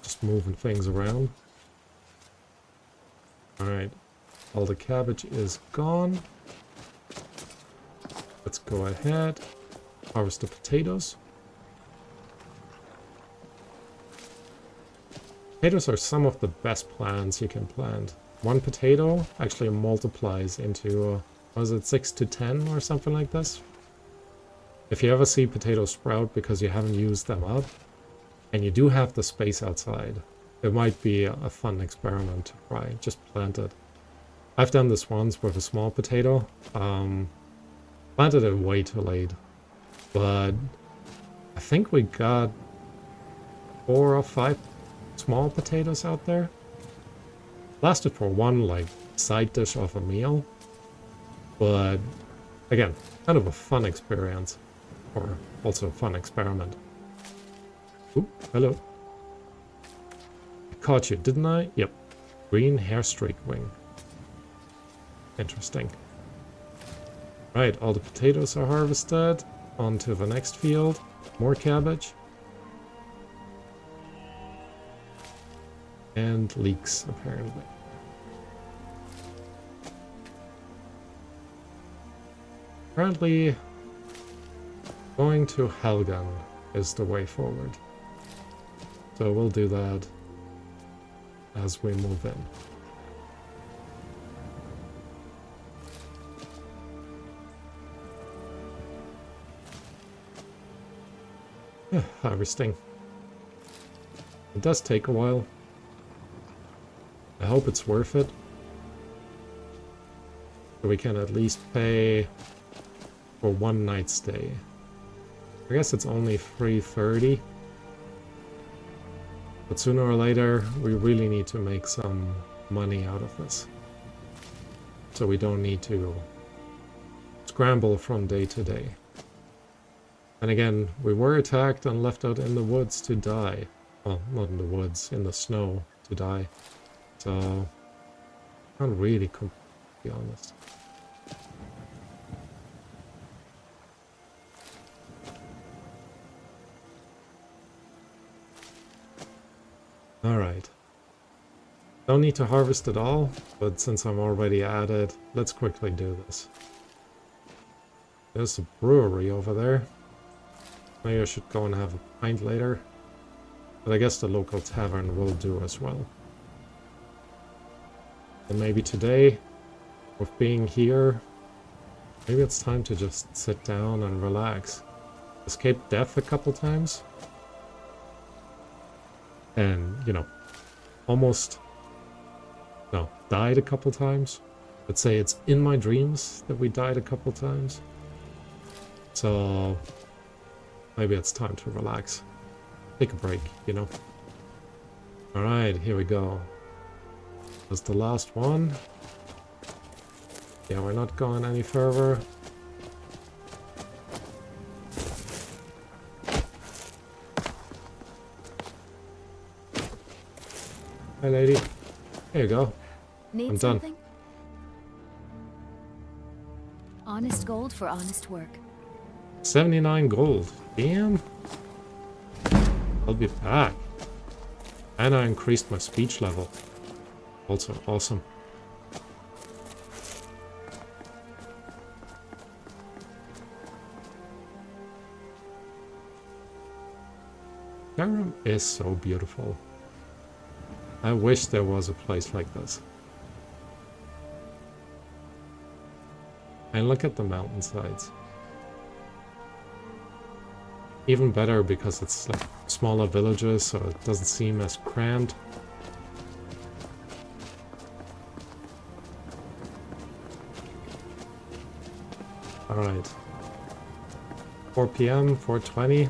S1: Just moving things around. Alright. All the cabbage is gone. Let's go ahead. Harvest the potatoes. Potatoes are some of the best plants you can plant. One potato actually multiplies into, was it 6 to 10 or something like this? If you ever see potatoes sprout because you haven't used them up, and you do have the space outside, it might be a fun experiment to try. Just plant it. I've done this once with a small potato. Planted it way too late. But I think we got 4 or 5 small potatoes out there. Lasted for one, like, side dish of a meal. But, again, kind of a fun experience. Or also a fun experiment. Ooh, hello. I caught you, didn't I? Yep. Green hairstreak wing. Interesting. Right, all the potatoes are harvested. On to the next field. More cabbage. And leeks, apparently. Apparently, going to Helgen is the way forward. So we'll do that as we move in. Harvesting. It does take a while. I hope it's worth it. So we can at least pay for one night's stay. I guess it's only 3:30. But sooner or later, we really need to make some money out of this. So we don't need to scramble from day to day. And again, we were attacked and left out in the woods to die. Well, not in the woods, in the snow to die. So, can't really be honest. Alright. Don't need to harvest it all, but since I'm already at it, let's quickly do this. There's a brewery over there. Maybe I should go and have a pint later. But I guess the local tavern will do as well. And maybe today, with being here, maybe it's time to just sit down and relax. Escape death a couple times. And, you know, almost... no, died a couple times. Let's say it's in my dreams that we died a couple times. So... maybe it's time to relax. Take a break, you know. Alright, here we go. That's the last one. Yeah, we're not going any further. Hi, lady. Here you go.
S16: Need
S1: I'm done.
S16: something? Honest gold for honest work.
S1: 79 gold. Damn. I'll be back. And I increased my speech level. Also awesome. Skyrim is so beautiful. I wish there was a place like this. And look at the mountainsides. Even better because it's like smaller villages, so it doesn't seem as crammed. Alright. 4 PM, 4:20.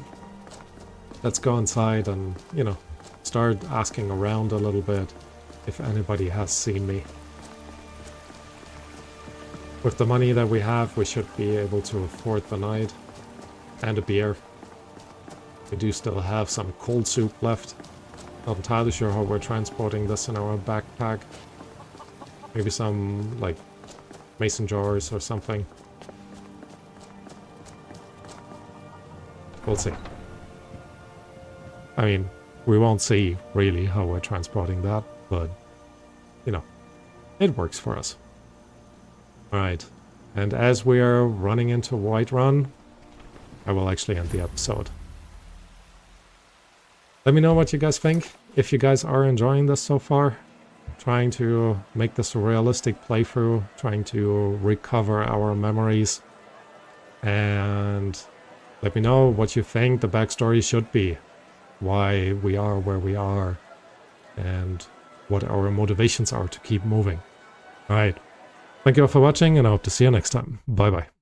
S1: Let's go inside and, you know, start asking around a little bit if anybody has seen me. With the money that we have, we should be able to afford the night and a beer. We do still have some cold soup left. Not entirely sure how we're transporting this in our backpack. Maybe some, like, mason jars or something. We'll see. I mean, we won't see really how we're transporting that, but, you know, it works for us. Alright, and as we are running into Whiterun, I will actually end the episode. Let me know what you guys think, if you guys are enjoying this so far. Trying to make this a realistic playthrough, trying to recover our memories. And let me know what you think the backstory should be. Why we are where we are. And what our motivations are to keep moving. Alright, thank you all for watching and I hope to see you next time. Bye bye.